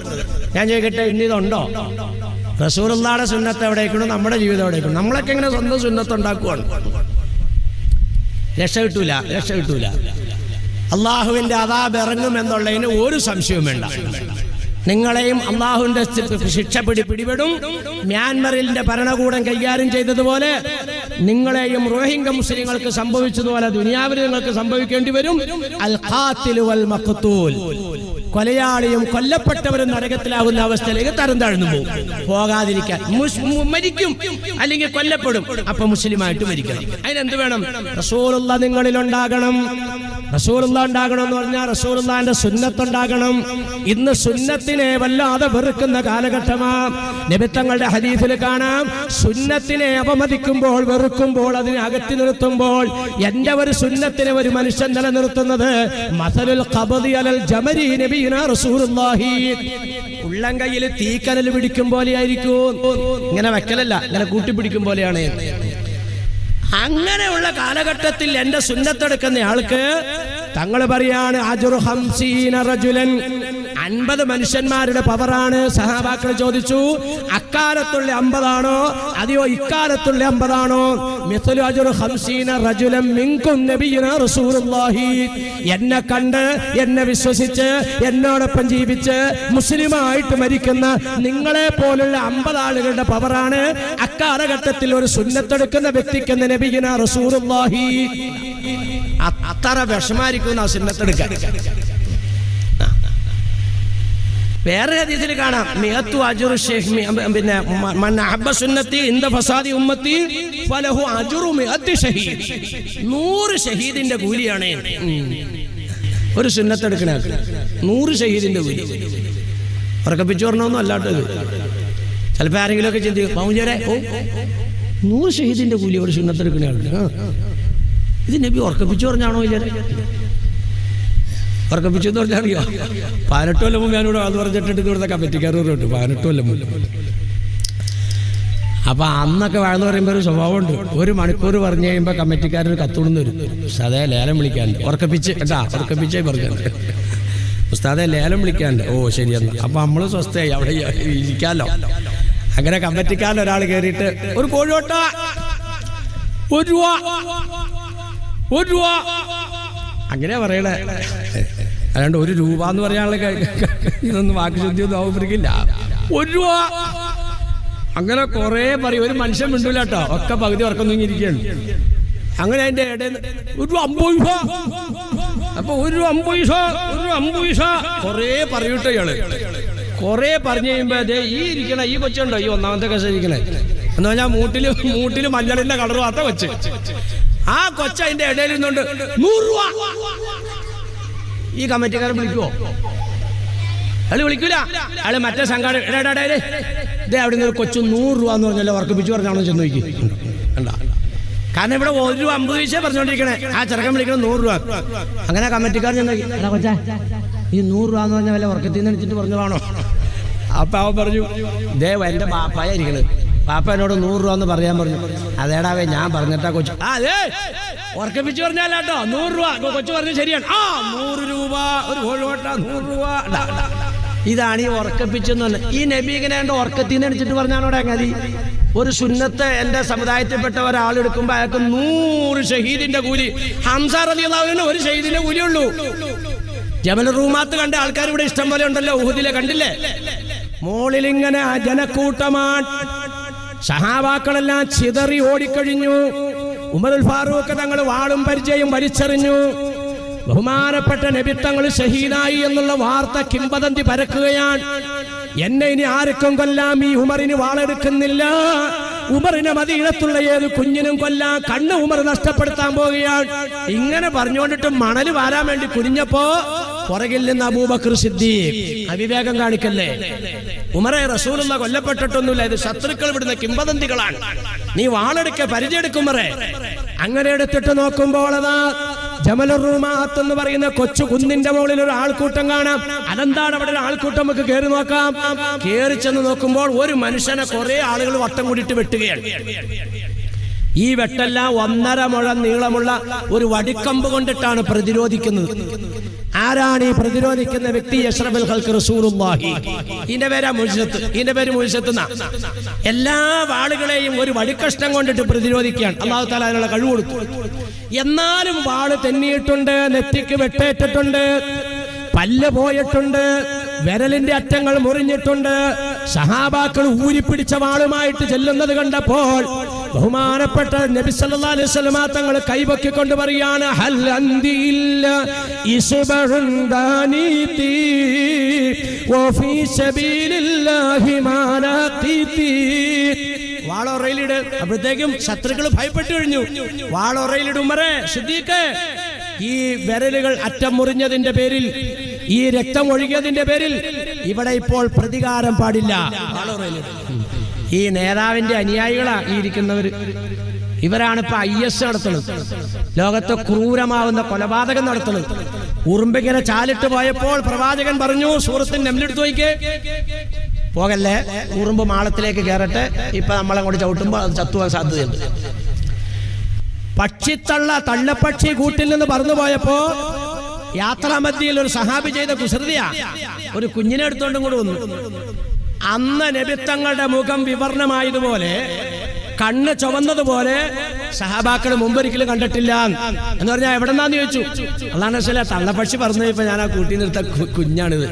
ഞാൻ ചോദിക്കട്ടെ, ഇന്നിതുണ്ടോ? റസൂലുള്ളാഹിയുടെ സുന്നത്ത് എവിടേക്കണം, നമ്മുടെ ജീവിതം എവിടേക്കണം? നമ്മളൊക്കെ ഇങ്ങനെ സ്വന്തം സുന്നത്ത് ഉണ്ടാക്കുവാണ്. രക്ഷ കിട്ടൂല. അള്ളാഹുവിന്റെ അദാബ് ഇറങ്ങും എന്നുള്ളതിന് ഒരു സംശയവും വേണ്ട. നിങ്ങളെയും അള്ളാഹുവിന്റെ ശിക്ഷ പിടിപെടും. മ്യാൻമറിന്റെ ഭരണകൂടം കൈകാര്യം ചെയ്തതുപോലെ നിങ്ങളെയും റോഹിംഗ്യ മുസ്ലിങ്ങൾക്ക് സംഭവിച്ചതുപോലെ ദുനിയാവിൽ നിങ്ങൾക്ക് സംഭവിക്കേണ്ടി വരും. അൽ ഖാതിൽ വൽ മഖ്തൂൽ, കൊലയാളിയും കൊല്ലപ്പെട്ടവരും നരകത്തിലാവുന്ന അവസ്ഥയിലേക്ക് തരം താഴ്ന്നു പോകാതിരിക്കാൻ. മരിക്കും അല്ലെങ്കിൽ കൊല്ലപ്പെടും. അപ്പൊ മുസ്ലിമായിട്ട് മരിക്കണം. അതിനെന്ത് വേണം? റസൂലുള്ളാഹി നിങ്ങളിൽ ഉണ്ടാകണം. റസൂലുള്ളാഹി ഉണ്ടാകണം എന്ന് പറഞ്ഞാൽ റസൂലുള്ളാഹിന്റെ സുന്നത്തുണ്ടാകണം. ഇന്ന് സുന്നത്തിനെ വല്ലാതെ വെറുക്കുന്ന കാലഘട്ടമാ. നബിത്തങ്ങളുടെ ഹദീസിൽ കാണാം, സുന്നത്തിനെ അപമതിക്കുമ്പോൾ, വെറുക്കുമ്പോൾ, അതിനെ അകറ്റി നിർത്തുമ്പോൾ എന്റെ ഒരു സുന്നത്തിനെ ഒരു മനുഷ്യൻ നിലനിർത്തുന്നത് മസലുൽ ഖബദി അലൽ ജമരി നബിയുനാ റസൂലുള്ളാഹി. ഉള്ളംകൈയിൽ തീക്കനൽ പിടിക്കും പോലെയായിരിക്കും. ഇങ്ങനെ വെക്കലല്ല, ഇങ്ങനെ കൂട്ടിപ്പിടിക്കും പോലെയാണ്. അങ്ങനെയുള്ള കാലഘട്ടത്തിൽ എന്റെ സുന്നത്തെടുക്കുന്ന ആൾക്ക് തങ്ങൾ പറയാണ് അജ്റു 50 റജുലൻ, 50 മനുഷ്യന്മാരുടെ പവറാണ്. സഹാബാക്കൾ ചോദിച്ചു, അക്കാലത്തുള്ള 50 ആണോ അതെയോ ഇക്കാലത്തുള്ള 50 ആണോ? മിസ്ലു അജ്റു 50 റജുലൻ മിൻകും നബിയുനാ റസൂലുള്ളാഹി. എന്നെ കണ്ട് എന്നെ വിശ്വസിച്ച് എന്നോടൊപ്പം ജീവിച്ച് മുസ്ലിമായിട്ട് മരിക്കുന്ന നിങ്ങളെ പോലുള്ള 50 ആളുകളുടെ പവറാണ് അക്കാലഘട്ടത്തിൽ ഒരു സുന്നത്തെടുക്കുന്ന വ്യക്തിക്കെന്ന് നബിയുനാ റസൂലുള്ളാഹി. അത്ര വിഷമായിരിക്കും ആ സുന്നത്തെടുക്കാൻ. വേറെ ഹദീസിൽ കാണാം, മിഅത്തു അജ്റു ശൈഖ്, പിന്നെ മൻ അഹബ്ബ സുന്നത്തി ഇൻദ ഫസാദി ഉമ്മത്തി ഫലഹു അജ്റു മിഅത്തി ഷഹീദ്. 100 ഷഹീദിന്റെ കൂലിയാണ് ഒരു സുന്നത്തെടുക്കണ. 100 ഷഹീദിന്റെ കൂലി. ഉറക്കപ്പിച്ചു പറഞ്ഞൊന്നും അല്ലാട്ടത്. ചിലപ്പോൾ ആരെങ്കിലും ഒക്കെ ചിന്തിക്കും, 100 ഷഹീദിന്റെ കൂലി ഒരു സുന്നത്തെടുക്കണ ആൾക്ക്. ഇത് നബി ഉറക്കപ്പിച്ചു പറഞ്ഞാണോ? ഇല്ല, ഉറക്കപ്പിച്ചു എന്ന് പറഞ്ഞാറിയോ? 18 കൊല്ലം മുമ്പ് ഞാനിവിടെ അത് പറഞ്ഞിട്ട് ഇവിടുത്തെ കമ്മിറ്റിക്കാരോട്ട് 18 കൊല്ലം മുമ്പ്. അപ്പൊ അന്നൊക്കെ വാഴ്ന്നു പറയുമ്പോൾ ഒരു സ്വഭാവമുണ്ട്. 1 മണിക്കൂർ പറഞ്ഞു കഴിയുമ്പോൾ കമ്മിറ്റിക്കാരൊരു കത്തുകൊണ്ടു വരും, ഉസ്താദെ ലേലം വിളിക്കാണ്ട്. ഉറക്കപ്പിച്ച് കേട്ടാ, ഉറക്കപ്പിച്ചേ പറഞ്ഞത്, ഉസ്താദെ ലേലം വിളിക്കാണ്ട്. ഓ ശരിയെന്ന്. അപ്പൊ നമ്മള് സ്വസ്ഥയായി അവിടെ ഇരിക്കാലോ. അങ്ങനെ കമ്മിറ്റിക്കാരൻ ഒരാൾ കയറിയിട്ട് ഒരു കോഴിയോട്ട 1 രൂപ അങ്ങനെയാ പറയണേ. അല്ലാണ്ട് 1 രൂപ എന്ന് പറയാനുള്ള ഇതൊന്നും വാക്കുശുദ്ധിയൊന്നും ആവുമ്പോഴേക്കില്ല. 1 രൂപ അങ്ങനെ കുറെ പറയും. ഒരു മനുഷ്യൻ മിണ്ടൂല കേട്ടോ, ഒക്കെ പകുതി ഉറക്കം തൂങ്ങിയിരിക്കുകയാണ്. അങ്ങനെ അതിന്റെ ഇടയിൽ 1 രൂപ 50 പൈസ. അപ്പൊ 1 രൂപ 50 പൈസ കുറെ പറയൂട്ടോ ഇയാള്. കുറെ പറഞ്ഞു കഴിയുമ്പോ അതെ ഈ ഇരിക്കണ ഈ കൊച്ചുണ്ടോ, ഈ 1ാമത്തെ കസ ഇരിക്കണേ എന്ന് പറഞ്ഞാൽ മൂട്ടില് മഞ്ഞളിന്റെ കളർ വാർത്ത വെച്ച് ആ കൊച്ച അതിന്റെ ഇടയിൽ നിന്നുണ്ട് 100 രൂപ. ഈ കമ്മിറ്റിക്കാരൻ വിളിക്കുവോ? അയാൾ വിളിക്കൂല. അയാൾ മറ്റേ സംഘാടക ഇതേ അവിടെ നിന്ന് ഒരു കൊച്ചു 100 രൂപ എന്ന് പറഞ്ഞല്ലോ ഉറക്കിപ്പിച്ചു പറഞ്ഞാണോ ചെന്ന് നോക്കി. കണ്ട, കാരണം ഇവിടെ 1 രൂപ 50 പൈസ പറഞ്ഞോണ്ടിരിക്കണേ, ആ ചെറുക്കൻ വിളിക്കണം 100 രൂപ. അങ്ങനെ കമ്മിറ്റിക്കാർ ചെന്ന് കൊച്ചാ ഈ 100 രൂപ എന്ന് പറഞ്ഞ വല്ല ഉറക്കത്തിന്ന് വെച്ചിട്ട് പറഞ്ഞതാണോ? അപ്പൊ അവൻ പറഞ്ഞു, ദേ എന്റെ ബാപ്പായിരിക്കണത്, പാപ്പ എന്നോട് 100 രൂപ എന്ന് പറയാൻ പറഞ്ഞു. അതേടാവേ ഞാൻ പറഞ്ഞിട്ടാ കൊച്ചു. അതെ ഉറക്കപ്പിച്ച് പറഞ്ഞാലോ 100 രൂപ. കൊച്ചു പറഞ്ഞു ശരിയാണ്. 100 രൂപ ഒരു കോഴിവട്ട 100 രൂപ. ഇതാണ് ഈ ഉറക്കപ്പിച്ചെന്ന് പറഞ്ഞത്. ഈ നബി ഇങ്ങനെ എന്റെ ഉറക്കത്തിന്ന് അടിച്ചിട്ട് പറഞ്ഞാണോടെ അങ്ങനെ ഒരു സുന്നത്ത് എന്റെ സമുദായത്തിൽപ്പെട്ട ഒരാളെടുക്കുമ്പോ അയാൾക്ക് 100 ഷഹീദിന്റെ കൂലി. ഹംസ റളിയല്ലാഹു അൻഹു ഒരു ഷഹീദിന്റെ കൂലിയുള്ളൂ. ജബൽ റൂമാത്ത് കണ്ട ആൾക്കാർ ഇവിടെ ഇഷ്ടം പോലെ ഉണ്ടല്ലോ, ഉഹുദിലെ കണ്ടില്ലേ? മോളിലിങ്ങനെ ജനക്കൂട്ടമാണ്. സഹാബാക്കളെല്ലാം ചിതറി ഓടിക്കഴിഞ്ഞു. ഉമറുൽ ഫാറൂഖ് തങ്ങൾ വാളും പരിചയം വലിച്ചെറിഞ്ഞു. ബഹുമാനപ്പെട്ട നബി തങ്ങൾ ഷഹീദായി എന്നുള്ള വാർത്ത കിംവദന്തി പരക്കുകയാണ്. എന്നെ ഇനി ആർക്കും കൊല്ലാം, ഈ ഉമറിന് വാളെടുക്കുന്നില്ല. ഉമറിനെ മദീനത്തുള്ള ഏത് കുഞ്ഞിനും കൊല്ലാം, കണ്ണ് ഉമർ നഷ്ടപ്പെടുത്താൻ പോവുകയാണ്. ഇങ്ങനെ പറഞ്ഞുകൊണ്ടിട്ട് മണൽ വാരാൻ വേണ്ടി കുനിഞ്ഞപ്പോ പുറകിൽ നിന്ന് അബൂബക്കർ സിദ്ദീഖ്, അവിവേകം കാണിക്കല്ലേ, ഉമറെ റസൂലുള്ള കൊല്ലപ്പെട്ടിട്ടൊന്നുമില്ല, ഇത് ശത്രുക്കൾ വിടുന്ന കിംവദന്തികളാണ്, നീ വാളെടുക്ക പരിചയെടുക്കുമറേ. അങ്ങനെ എടുത്തിട്ട് നോക്കുമ്പോൾ അതാ ജമലുർ റൂമാത്ത് എന്ന് പറയുന്ന കൊച്ചു കുന്നിന്റെ മുകളിൽ ഒരു ആൾക്കൂട്ടം കാണാം. അതെന്താണ് അവിടെ ഒരു ആൾക്കൂട്ടം? നമുക്ക് കയറി നോക്കാം. കയറി ചെന്ന് നോക്കുമ്പോൾ ഒരു മനുഷ്യനെ കുറെ ആളുകൾ വട്ടം കൂടിയിട്ട് വെട്ടുകയാണ്. ഈ വെട്ടെല്ലാം 1.5 മുഴം നീളമുള്ള ഒരു വടിക്കമ്പ് കൊണ്ടിട്ടാണ് പ്രതിരോധിക്കുന്നത്. ആരാണ് ഈ പ്രതിരോധിക്കുന്ന വ്യക്തി? അഷ്റഫുൽ ഖൽഖ് റസൂലുള്ളാഹി. ഇതിന്റെ പേര് മുജ്സത്ത്. എല്ലാ വാളുകളെയും ഒരു വടിക്കഷ്ണം കൊണ്ടിട്ട് പ്രതിരോധിക്കുകയാണ്. അല്ലാഹു തആല അതിനുള്ള കഴിവ് കൊടുത്തു. എന്നാലും വാള് തെന്നിയിട്ടുണ്ട്, നെറ്റിക്ക് വെട്ടേറ്റിട്ടുണ്ട്, പല്ല് പോയിട്ടുണ്ട്, വിരലിന്റെ അറ്റങ്ങൾ മുറിഞ്ഞിട്ടുണ്ട്. സഹാബാക്കൾ ഊരിപ്പിടിച്ച വാളുമായിട്ട് ചെല്ലുന്നത് കണ്ടപ്പോൾ ബഹുമാനപ്പെട്ട നബി സല്ലല്ലാഹു അലൈഹി വസല്ലം തങ്ങൾ കൈവക്കിക്കൊണ്ട് പറയാണ്, ഹൽ അന്തില്ല ഇസ്ബഹുൻ ദാനീതി വഫീ സബീലില്ലാഹി മാലാഖീതി. വാളൊറയിലിട്. അപ്പോഴത്തേക്കും ശത്രുക്കൾ ഭയപ്പെട്ടു കഴിഞ്ഞു. വാളൊറയിലിട് ഉമറേ സിദ്ദീഖ്, ഈ വിരലുകൾ അറ്റം മുറിഞ്ഞതിന്റെ പേരിൽ, ഈ രക്തം ഒഴുകിയതിന്റെ പേരിൽ ഇവിടെ ഇപ്പോൾ പ്രതികാരം പാടില്ല. ഈ നേതാവിന്റെ അനുയായികളാ ഈ ഇരിക്കുന്നവര്. ഇവരാണ് ഇപ്പൊ IS നടത്തുന്നത്, ലോകത്തെ ക്രൂരമാവുന്ന കൊലപാതകം നടത്തുന്നത്. ഉറുമ്പിങ്ങനെ ചാലിട്ട് പോയപ്പോൾ പ്രവാചകൻ പറഞ്ഞു, സൂറത്തിന്റെ നെമ്മിലെടുത്ത് നോക്കിക്കേ, പോകല്ലേ, ഉറുമ്പ് മാളത്തിലേക്ക് കയറട്ടെ, ഇപ്പൊ നമ്മളങ്ങോട്ട് ചവിട്ടുമ്പോൾ അത് ചത്തുവാൻ സാധ്യതയുണ്ട്. തള്ളപ്പക്ഷി കൂട്ടിൽ നിന്ന് പറന്നു പോയപ്പോ യാത്രാമധ്യയിൽ ഒരു സഹാബി ചെയ്ത കുസൃതിയാ, ഒരു കുഞ്ഞിനെ എടുത്തോണ്ടും കൂടെ വന്നു. അന്ന് നബിത്തങ്ങളുടെ മുഖം വിവർണമായതുപോലെ, കണ്ണ് ചുവന്നതുപോലെ സഹാബാക്കൾ മുമ്പൊരിക്കലും കണ്ടിട്ടില്ല. എന്ന് പറഞ്ഞാൽ എവിടെന്നാന്ന് ചോദിച്ചു. അല്ലാണ്ട് തള്ളപ്പക്ഷി പറഞ്ഞു, ഇപ്പൊ ഞാൻ ആ കൂട്ടി നിർത്ത കുഞ്ഞാണിത്.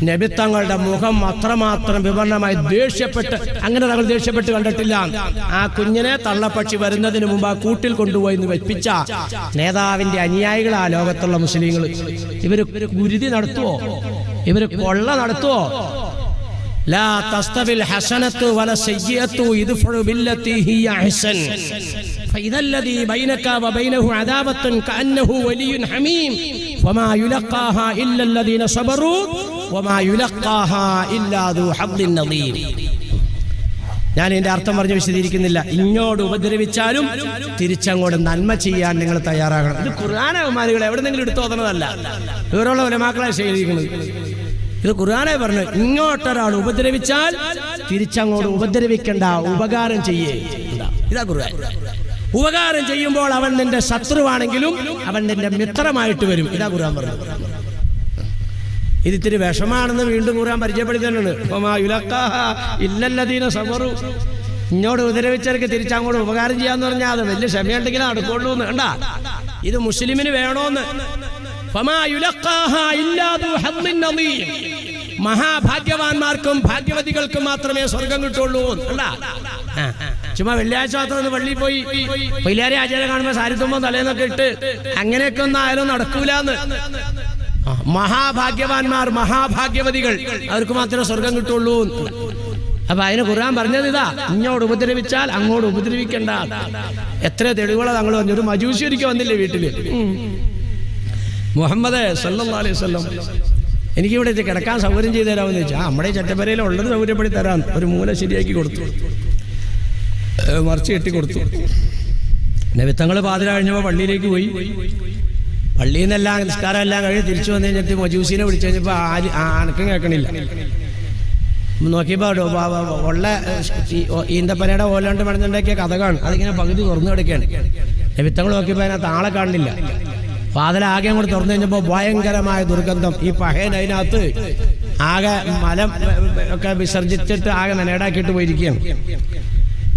നബിത്തങ്ങളുടെ മുഖം അത്രമാത്രം വിവർണമായി ദേഷ്യപ്പെട്ട്, അങ്ങനെ തങ്ങൾ ദേഷ്യപ്പെട്ട് കണ്ടിട്ടില്ല. ആ കുഞ്ഞിനെ തള്ളപ്പക്ഷി വരുന്നതിന് മുമ്പ് ആ കൂട്ടിൽ കൊണ്ടുപോയി വെപ്പിച്ച നേതാവിന്റെ അനുയായികളാ ലോകത്തുള്ള മുസ്ലിങ്ങൾ. ഇവര് കുരുതി നടത്തുവോ? ഇവര് കൊള്ള നടത്തുവോ? ലാ തസ്തവിൽ ഹസനത്തു വല സയ്യിഅത്തു ഇദ്ഫഉ ബില്ലത്തി ഹിയ അഹ്സൻ ഫഇദല്ലദി ബൈനക വബൈനഹു അദാവത്തുൻ കഅന്നഹു വലിയ്യുൻ ഹമീം വമാ യുലഖാഹാ ഇല്ലല്ലദീന സബറൂ വമാ യുലഖാഹാ ഇല്ലാ ദു ഹദ്ദിൻ നദീം. ഞാൻ ഇതിന്റെ അർത്ഥം പറഞ്ഞ് വിശദീകരിക്കുന്നില്ല. ഇങ്ങോട്ട് ഉപദ്രവിച്ചാലും തിരിച്ചങ്ങോട്ട് നന്മ ചെയ്യാൻ നിങ്ങൾ തയ്യാറാകണം. ഇത് ഖുർആനാകുമാരികൾ എവിടെന്നെങ്കിലും എടുത്തു തോന്നണതല്ല, ഇവരുള്ള ഉലമാക്കളെ ശേഖരിക്കുന്നത്. ഇത് ഖുർആനെ പറഞ്ഞു, ഇങ്ങോട്ടൊരാൾ ഉപദ്രവിച്ചാൽ തിരിച്ചങ്ങോട്ട് ഉപദ്രവിക്കണ്ട, ഉപകാരം ചെയ്യേ. ഇതാ ഖുർആൻ. ഉപകാരം ചെയ്യുമ്പോൾ അവൻ നിന്റെ ശത്രുവാണെങ്കിലും അവൻ നിന്റെ മിത്രമായിട്ട് വരും. ഇതാ ഖുർആൻ പറഞ്ഞു. ഇതിത്തിരി വിഷമാണെന്ന് വീണ്ടും ഖുർആൻ പരിചയപ്പെടുത്തുന്നുണ്ട്. ഇല്ലല്ലദീന സബറു, ഇങ്ങോട്ട് ഉപദ്രവിച്ചവർക്ക് തിരിച്ചങ്ങോട്ട് ഉപകാരം ചെയ്യാന്ന് പറഞ്ഞാൽ അത് വലിയ ക്ഷമയുണ്ടെങ്കിലും നടക്കുള്ളൂ എന്ന്. കണ്ടാ, ഇത് മുസ്ലിമിന് വേണോന്ന്. മഹാഭാഗ്യവാന്മാർക്കും ഭാഗ്യവതികൾക്കും മാത്രമേ സ്വർഗം കിട്ടുള്ളൂ. ചുമ്മാ വെള്ളിയാഴ്ച മാത്രം പള്ളിയിൽ പോയി പൈലാരി ആചാരം കാണുമ്പോ സാരിത്തുമ്പോ തലേന്നൊക്കെ ഇട്ട് അങ്ങനെയൊക്കെ ഒന്നും ആയാലും നടക്കൂലെന്ന്. മഹാഭാഗ്യവാന്മാർ, മഹാഭാഗ്യവതികൾ, അവർക്ക് മാത്രമേ സ്വർഗം കിട്ടുള്ളൂ. അപ്പൊ അതിന് ഖുർആൻ പറഞ്ഞത് ഇതാ, ഇങ്ങോട്ട് ഉപദ്രവിച്ചാൽ അങ്ങോട്ട് ഉപദ്രവിക്കണ്ട. എത്ര തെളിവുകളാ തങ്ങൾ പറഞ്ഞു. ഒരു മജൂസി ഒരിക്കൽ വന്നില്ലേ വീട്ടില്, മുഹമ്മദ് സല്ലല്ലാഹു അലൈഹി വസല്ലം എനിക്കിവിടെ കിടക്കാൻ സൗകര്യം ചെയ്തു തരാമെന്ന് ചോദിച്ചാൽ നമ്മുടെ ചട്ടപ്പരയിൽ ഉള്ളത് സൗകര്യപ്പെടുത്തി തരാം. ഒരു മൂല ശരിയാക്കി കൊടുത്തു, മറിച്ച് കെട്ടി കൊടുത്തു. നബിത്തങ്ങൾ പാതിര കഴിഞ്ഞപ്പോൾ പള്ളിയിലേക്ക് പോയി. പള്ളിയിൽ നിന്നെല്ലാം നിസ്കാരം എല്ലാം കഴിഞ്ഞ് തിരിച്ചു വന്നു കഴിഞ്ഞിട്ട് മജൂസിനെ വിളിച്ചു കഴിഞ്ഞപ്പോൾ അനക്കം കേൾക്കണില്ല. നോക്കിയപ്പോൾ ഉള്ള ഈന്തപ്പനയുടെ ഓലാണ്ട് പണിതുണ്ടാക്കിയ കഥകാണ്, അതിങ്ങനെ പകുതി തുറന്നു കിടക്കുകയാണ്. നബിത്തങ്ങൾ നോക്കിയപ്പോൾ അതിനകത്ത് ആളെ കാണില്ല. വാതിലാകെ കൂടി തുറന്നു കഴിഞ്ഞപ്പോൾ ഭയങ്കരമായ ദുർഗന്ധം. ഈ പഹയൻ അതിനകത്ത് ആകെ മലം ഒക്കെ വിസർജിച്ചിട്ട് ആകെ മെനേടാക്കിയിട്ട് പോയിരിക്കുകയാണ്.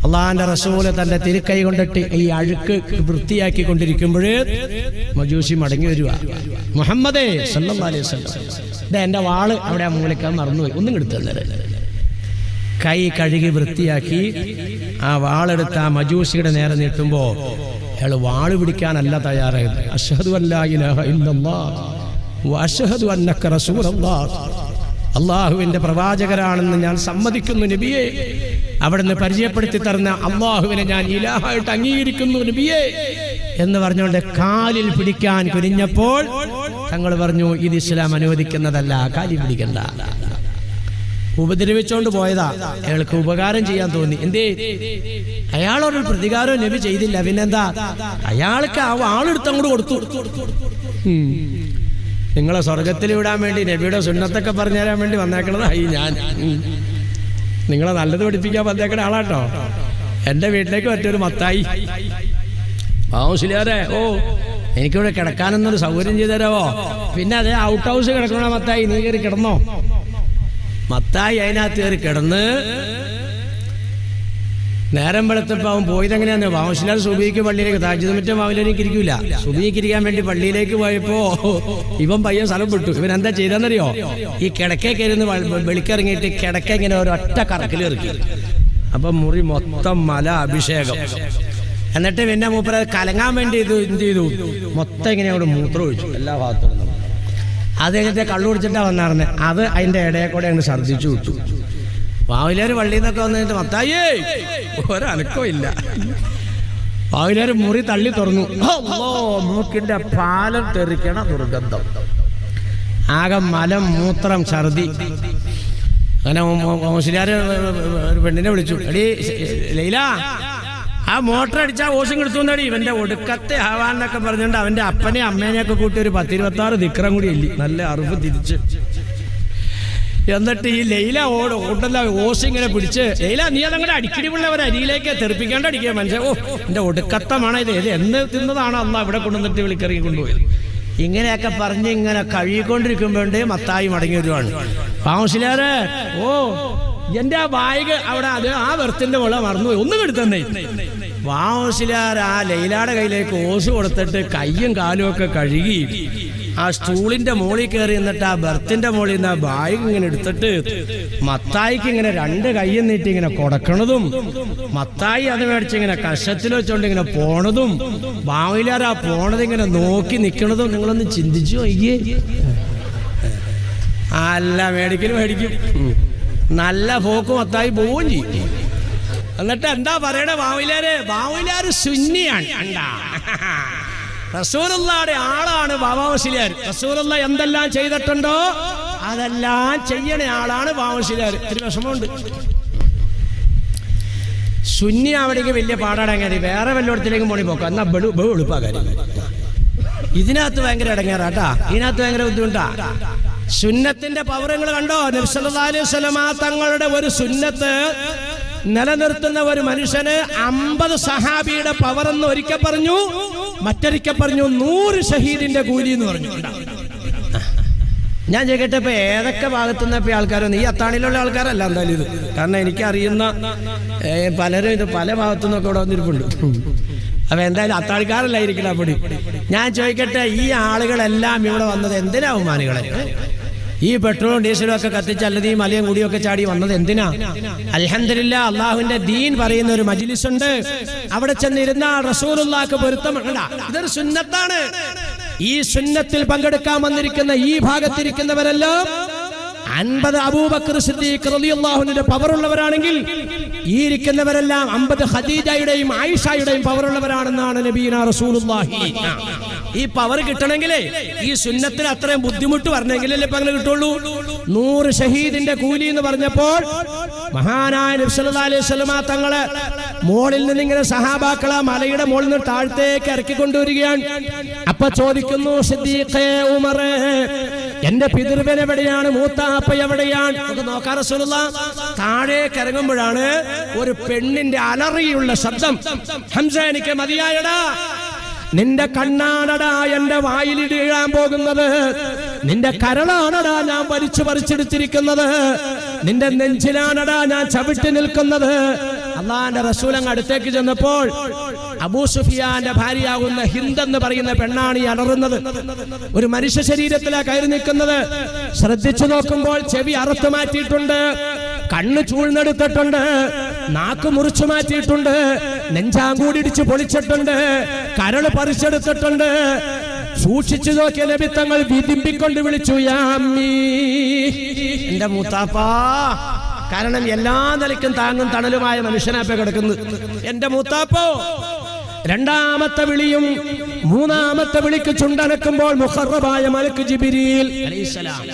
അള്ളാഹിന്റെ റസൂല് തന്റെ തിരുക്കൈ കൊണ്ടിട്ട് ഈ അഴുക്ക് വൃത്തിയാക്കി കൊണ്ടിരിക്കുമ്പോൾ മജൂസി മടങ്ങി വരിക. മുഹമ്മദേ സല്ലല്ലാഹു അലൈഹി വസല്ലം, എന്റെ വാള് അവിടെ ആ മൂലക്കാൻ മറന്നുപോയി, ഒന്നും എടുത്തു തന്നെ. കൈ കഴുകി വൃത്തിയാക്കി ആ വാളെടുത്ത് ആ മജൂസിയുടെ നേരെ നീട്ടുമ്പോ അയാൾ വാള് പിടിക്കാനല്ല തയ്യാറായത്. അശ്ഹദു അല്ലാ ഇലാഹ ഇല്ലല്ലാഹ് വഅശ്ഹദു അന്നക റസൂലുള്ളാഹ്, അള്ളാഹുവിന്റെ പ്രവാചകരാണെന്ന് ഞാൻ സമ്മതിക്കുന്നു നബിയെ, അവിടുന്ന് പരിചയപ്പെടുത്തി തരുന്ന അള്ളാഹുവിനെ ഞാൻ ഇലാഹായിട്ട് അംഗീകരിക്കുന്നു നബിയെ എന്ന് പറഞ്ഞുകൊണ്ട് കാലിൽ പിടിക്കാൻ കുനിഞ്ഞപ്പോൾ തങ്ങൾ പറഞ്ഞു, ഇത് ഇസ്ലാം അനുവദിക്കുന്നതല്ല, കാലിൽ പിടിക്കണ്ട. ഉപദ്രവിച്ചോണ്ട് പോയതാ, അയാൾക്ക് ഉപകാരം ചെയ്യാൻ തോന്നി. എന്തേ? അയാളോടൊരു പ്രതികാരവും നബി ചെയ്തില്ല. പിന്നെന്താ? അയാൾക്ക് ആ വാളെടുത്ത് അങ്ങോട്ട് കൊടുത്തു. നിങ്ങളെ സ്വർഗത്തിൽ വിടാൻ വേണ്ടി നബിയുടെ സുന്നത്തൊക്കെ പറഞ്ഞു തരാൻ വേണ്ടി വന്നേക്കണതായി ഞാൻ. നിങ്ങളെ നല്ലത് പഠിപ്പിക്കാൻ വന്നേക്കണ ആളാട്ടോ. എൻ്റെ വീട്ടിലേക്ക് മറ്റൊരു മത്തായി, പാവസിലാരെ, ഓ എനിക്കിവിടെ കിടക്കാനെന്നൊരു സൗകര്യം ചെയ്തു തരാവോ? പിന്നെ അതേ ഔട്ട് ഹൗസ് കിടക്കണ മത്തായി, നീ കയറി കിടന്നോ? മത്തായി അതിനകത്ത് കയറി കിടന്ന് നേരം വെളുത്തപ്പോൾ അവൻ പോയതെങ്ങനെയാന്ന്, വാമസിലാൽ സുബിക്ക് പള്ളിയിലേക്ക് താജ്ജുദ് മാവിലേക്ക് ഇരിക്കൂല. സുബിക്ക് ഇരിക്കാൻ വേണ്ടി പള്ളിയിലേക്ക് പോയപ്പോ ഇവൻ പയ്യൻ സ്ഥലം വിട്ടു. ഇവൻ എന്താ ചെയ്തെന്നറിയോ? ഈ കിടക്കേ കയറുന്ന വെളിക്കിറങ്ങിയിട്ട് കിടക്ക ഇങ്ങനെ ഒരൊറ്റ കറക്കിൽ ഇറക്കി. അപ്പൊ മുറി മൊത്തം മല അഭിഷേകം. എന്നിട്ട് പിന്നെ മൂപ്പര കലങ്ങാൻ വേണ്ടി ഇത് എന്ത് ചെയ്തു? മൊത്തം ഇങ്ങനെ അവിടെ മൂത്രം ഒഴിച്ചു എല്ലാ ഭാഗത്തും. അത് കഴിഞ്ഞിട്ട് കള്ളു കുടിച്ചിട്ടാ വന്നാർന്നെ. അത് അതിന്റെ ഇടയെ കൂടെ അങ്ങ് ഛർദ്ദിച്ചു വിട്ടു. പാവിലേര് പള്ളിയിൽ നിന്നൊക്കെ വന്നിട്ട് മത്തായേ ഒരനക്കോ ഇല്ല. പാവിലേര് മുറി തള്ളി തുറന്നു. മൂക്കിന്റെ പാലം തെറിക്കണ ദുർഗന്ധം, ആകെ മലം മൂത്രം ഛർദി. അങ്ങനെ മുസ്ലിയാര് ഒരു പെണ്ണിനെ വിളിച്ചു, എടീ ലൈല, ആ മോട്ടർ അടിച്ചാ ഓസും കിടത്തുന്നടി. ഇവന്റെ ഒടുക്കത്തെ ആവാന്നൊക്കെ പറഞ്ഞുകൊണ്ട് അവന്റെ അപ്പനെയും അമ്മേനെയൊക്കെ കൂട്ടി ഒരു 10-26 ദിക്രം കൂടി ഇല്ലി നല്ല അറിവ് തിരിച്ച്. എന്നിട്ട് ഈ ലൈല ഓടല്ല ഓസിങ്ങനെ പിടിച്ച്, ലൈല നീ അതങ്ങനെ അടിക്കടി പിള്ളവർ അരിയിലേക്ക് തെറിപ്പിക്കാണ്ട് അടിക്കുക മനുഷ്യ. ഓ എന്റെ ഒടുക്കത്തമാണ് ഇത്, ഇത് എന്ന് തിന്നതാണ് അന്ന് അവിടെ കൊണ്ടുവന്നിട്ട് വിളിക്കിറങ്ങി കൊണ്ടുപോയത്. ഇങ്ങനെയൊക്കെ പറഞ്ഞ് ഇങ്ങനെ കഴുകിക്കൊണ്ടിരിക്കുമ്പോണ്ട് മത്തായി മടങ്ങി വരുവാണ്. കൗൺസിലറ്, ഓ എന്റെ ആ ബാഗ് അവിടെ അത് ആ വെറുത്തിന്റെ മുള മറന്നുപോയി, ഒന്നും എടുത്തന്നേ. കൗൺസിലർ ആ ലൈലയുടെ കയ്യിലേക്ക് ഓസ് കൊടുത്തിട്ട് കയ്യും കാലും ഒക്കെ കഴുകി ആ സ്റ്റൂളിന്റെ മുകളിൽ കയറി എന്നിട്ട് ആ ബെർത്തിന്റെ മുകളിൽ നിന്ന് ആ ബാഗ് ഇങ്ങനെ എടുത്തിട്ട് മത്തായിക്ക് ഇങ്ങനെ 2 കയ്യും നീട്ടി ഇങ്ങനെ കൊടുക്കണതും മത്തായി അത് മേടിച്ച് ഇങ്ങനെ കഷത്തിൽ വെച്ചോണ്ട് ഇങ്ങനെ പോണതും ബാവിലാർ ആ പോണത് ഇങ്ങനെ നോക്കി നിക്കണതും നിങ്ങളൊന്ന് ചിന്തിച്ചു നോക്കിയേ. അല്ല മേടിക്കും നല്ല പോക്ക് മത്തായി പോവും ചെയ്യും. എന്നിട്ട് എന്താ പറയണേ? ബാവിലാര് സുന്നിയാണ്. റസൂലുള്ളാഹിയുടെ ആളാണ് ബാബാ മുസ്ലിയാർ. റസൂലുള്ള എന്തെല്ലാം ചെയ്തിട്ടുണ്ടോ അതെല്ലാം ചെയ്യണ ആളാണ് ബാബാ മുസ്ലിയാർ. ഇത്തിരി വിഷമമുണ്ട്. സുന്നി അവിടേക്ക് വലിയ പാടാടങ്ങാതി, വേറെ വല്ലയിടത്തിലേക്കും പോണി പോക്കാം. എന്നാ എളുപ്പാ കാര്യം. ഇതിനകത്ത് ഭയങ്കര ഇടങ്ങേറാട്ടാ, ഇതിനകത്ത് ഭയങ്കര ബുദ്ധിമുട്ടാ. സുന്നത്തിന്റെ പവറുകൾ കണ്ടോ? നബി സല്ലല്ലാഹു അലൈഹി വസല്ലം തങ്ങളുടെ ഒരു സുന്നത്ത് നിലനിർത്തുന്ന ഒരു മനുഷ്യന് 50 സഹാബിയുടെ പവർ എന്ന് ഒരിക്കൽ പറഞ്ഞു, മറ്റൊരിക്കൽ പറഞ്ഞു 100 ഷഹീദിന്റെ കൂലി എന്ന് പറഞ്ഞു. ഞാൻ ചോദിക്കട്ടെ, ഇപ്പൊ ഏതൊക്കെ ഭാഗത്തുനിന്ന് ആൾക്കാരൊന്നും ഈ അത്താണിയിലുള്ള ആൾക്കാരല്ല എന്തായാലും ഇത്, കാരണം എനിക്കറിയുന്ന പലരും ഇത് പല ഭാഗത്തുനിന്നൊക്കെ ഇവിടെ വന്നിരിപ്പുണ്ട്. അപ്പൊ എന്തായാലും അത്താണിക്കാരല്ലായിരിക്കണം. അപ്പടി ഞാൻ ചോദിക്കട്ടെ, ഈ ആളുകളെല്ലാം ഇവിടെ വന്നത് എന്തിനാ ഉമ്മാനികളെ? ഈ പെട്രോളും ഡീസലും ഒക്കെ കത്തിച്ച് അല്ലെങ്കിൽ ഈ മലയും കൂടിയൊക്കെ ചാടി വന്നത് എന്തിനാ? അൽഹംദുലില്ലാ, അള്ളാഹുവിന്റെ ദീൻ പറയുന്ന ഒരു മജ്ലിസ് ഉണ്ട്. അവിടെ ചെന്നിരുന്ന റസൂലുള്ളാഹിക്ക് പൊരുത്തമല്ല, ഇതൊരു സുന്നത്താണ്. ഈ സുന്നത്തിൽ പങ്കെടുക്കാൻ വന്നിരിക്കുന്ന ഈ ഭാഗത്തിരിക്കുന്നവരെല്ലാം 50 അബൂബക്കർ സിദ്ദീഖ് റളിയല്ലാഹു അൻഹുവിന്റെ പവറുള്ളവരാണെങ്കിൽ ഈ ഇരിക്കുന്നവരെല്ലാം 50 ഖദീജയുടെയും ആയിഷയുടെയും പവറുള്ളവരാണെന്നാണ് നബിയുനാ റസൂലുള്ളാഹി ഈ പവർ കിട്ടണമെങ്കിലേ ഈ സുന്നത്തിന് അത്രയും ബുദ്ധിമുട്ട് വരണമെങ്കിലല്ലേ ഇപ്പൊ അങ്ങനെ കിട്ടുള്ളൂ. 100 ഷഹീദിന്റെ കൂലി എന്ന് പറഞ്ഞപ്പോൾ മഹാനായ നബി സല്ലല്ലാഹു അലൈഹി വസല്ലമ തങ്ങളെ മോളിൽ നിന്ന് ഇങ്ങനെ സഹാബാക്കളെ മലയുടെ മോളിൽ നിന്ന് താഴത്തേക്ക് ഇറക്കിക്കൊണ്ടുവരികയാണ്. അപ്പൊ ചോദിക്കുന്നു സിദ്ദീഖേ ഉമറേ, എന്റെ പിതൃവൻ എവിടെയാണ്, മൂത്താപ്പ എവിടെയാണ്? നമുക്ക് നോക്കാം. റസൂലുള്ളാഹ് താഴേക്ക് ഇറങ്ങുമ്പോഴാണ് ഒരു പെണ്ണിന്റെ അലറിയുള്ള ശബ്ദം. ഹംസ, എനിക്ക് മതിയായടാ, നിന്റെ കണ്ണാണടാ എന്റെ വായിലിടാൻ പോകുന്നത്, നിന്റെ കരളാണടാ ഞാൻ വലിച്ചു പറിച്ചെടുത്തിരിക്കുന്നത്, നിന്റെ നെഞ്ചിലാണടാ ഞാൻ ചവിട്ടി നിൽക്കുന്നത്. അള്ളാന്റെ റസൂൽ അങ്ങ് അടുത്തേക്ക് ചെന്നപ്പോൾ അബൂ സുഫിയാന്റെ ഭാര്യയാകുന്ന ഹിന്ദ് എന്ന് പറയുന്ന പെണ്ണാണ് ഈ അലറുന്നത്. ഒരു മനുഷ്യ ശരീരത്തിലാണ് കയറി നിൽക്കുന്നത്. ശ്രദ്ധിച്ചു നോക്കുമ്പോൾ ചെവി അറുത്തു മാറ്റിയിട്ടുണ്ട്, കണ്ണ് ചൂഴ്ന്നെടുത്തിട്ടുണ്ട്, നാക്ക് മുറിച്ചു മാറ്റിയിട്ടുണ്ട്, നെഞ്ചാങ്കൂടിടിച്ച് പൊളിച്ചിട്ടുണ്ട്, കരള് പറിച്ചെടുത്തിട്ടുണ്ട്. സൂക്ഷിച്ചു നോക്കിയ നബി തങ്ങൾ വിതിമ്പിക്കൊണ്ട് വിളിച്ചു, യാ അമ്മീ, എന്റെ മൂത്താപ്പാ. കാരണം എല്ലാ നിലയ്ക്കും താങ്ങും തണലുമായ മനുഷ്യനാപ്പ കിടക്കുന്നത്. എന്റെ മൂത്താപ്പോ. രണ്ടാമത്തെ വിളിയും മൂന്നാമത്തെ വിളിക്ക് ചുണ്ടനക്കുമ്പോൾ മുഖറബായ മലക്ക് ജിബ്രീൽ അലൈഹിസ്സലാം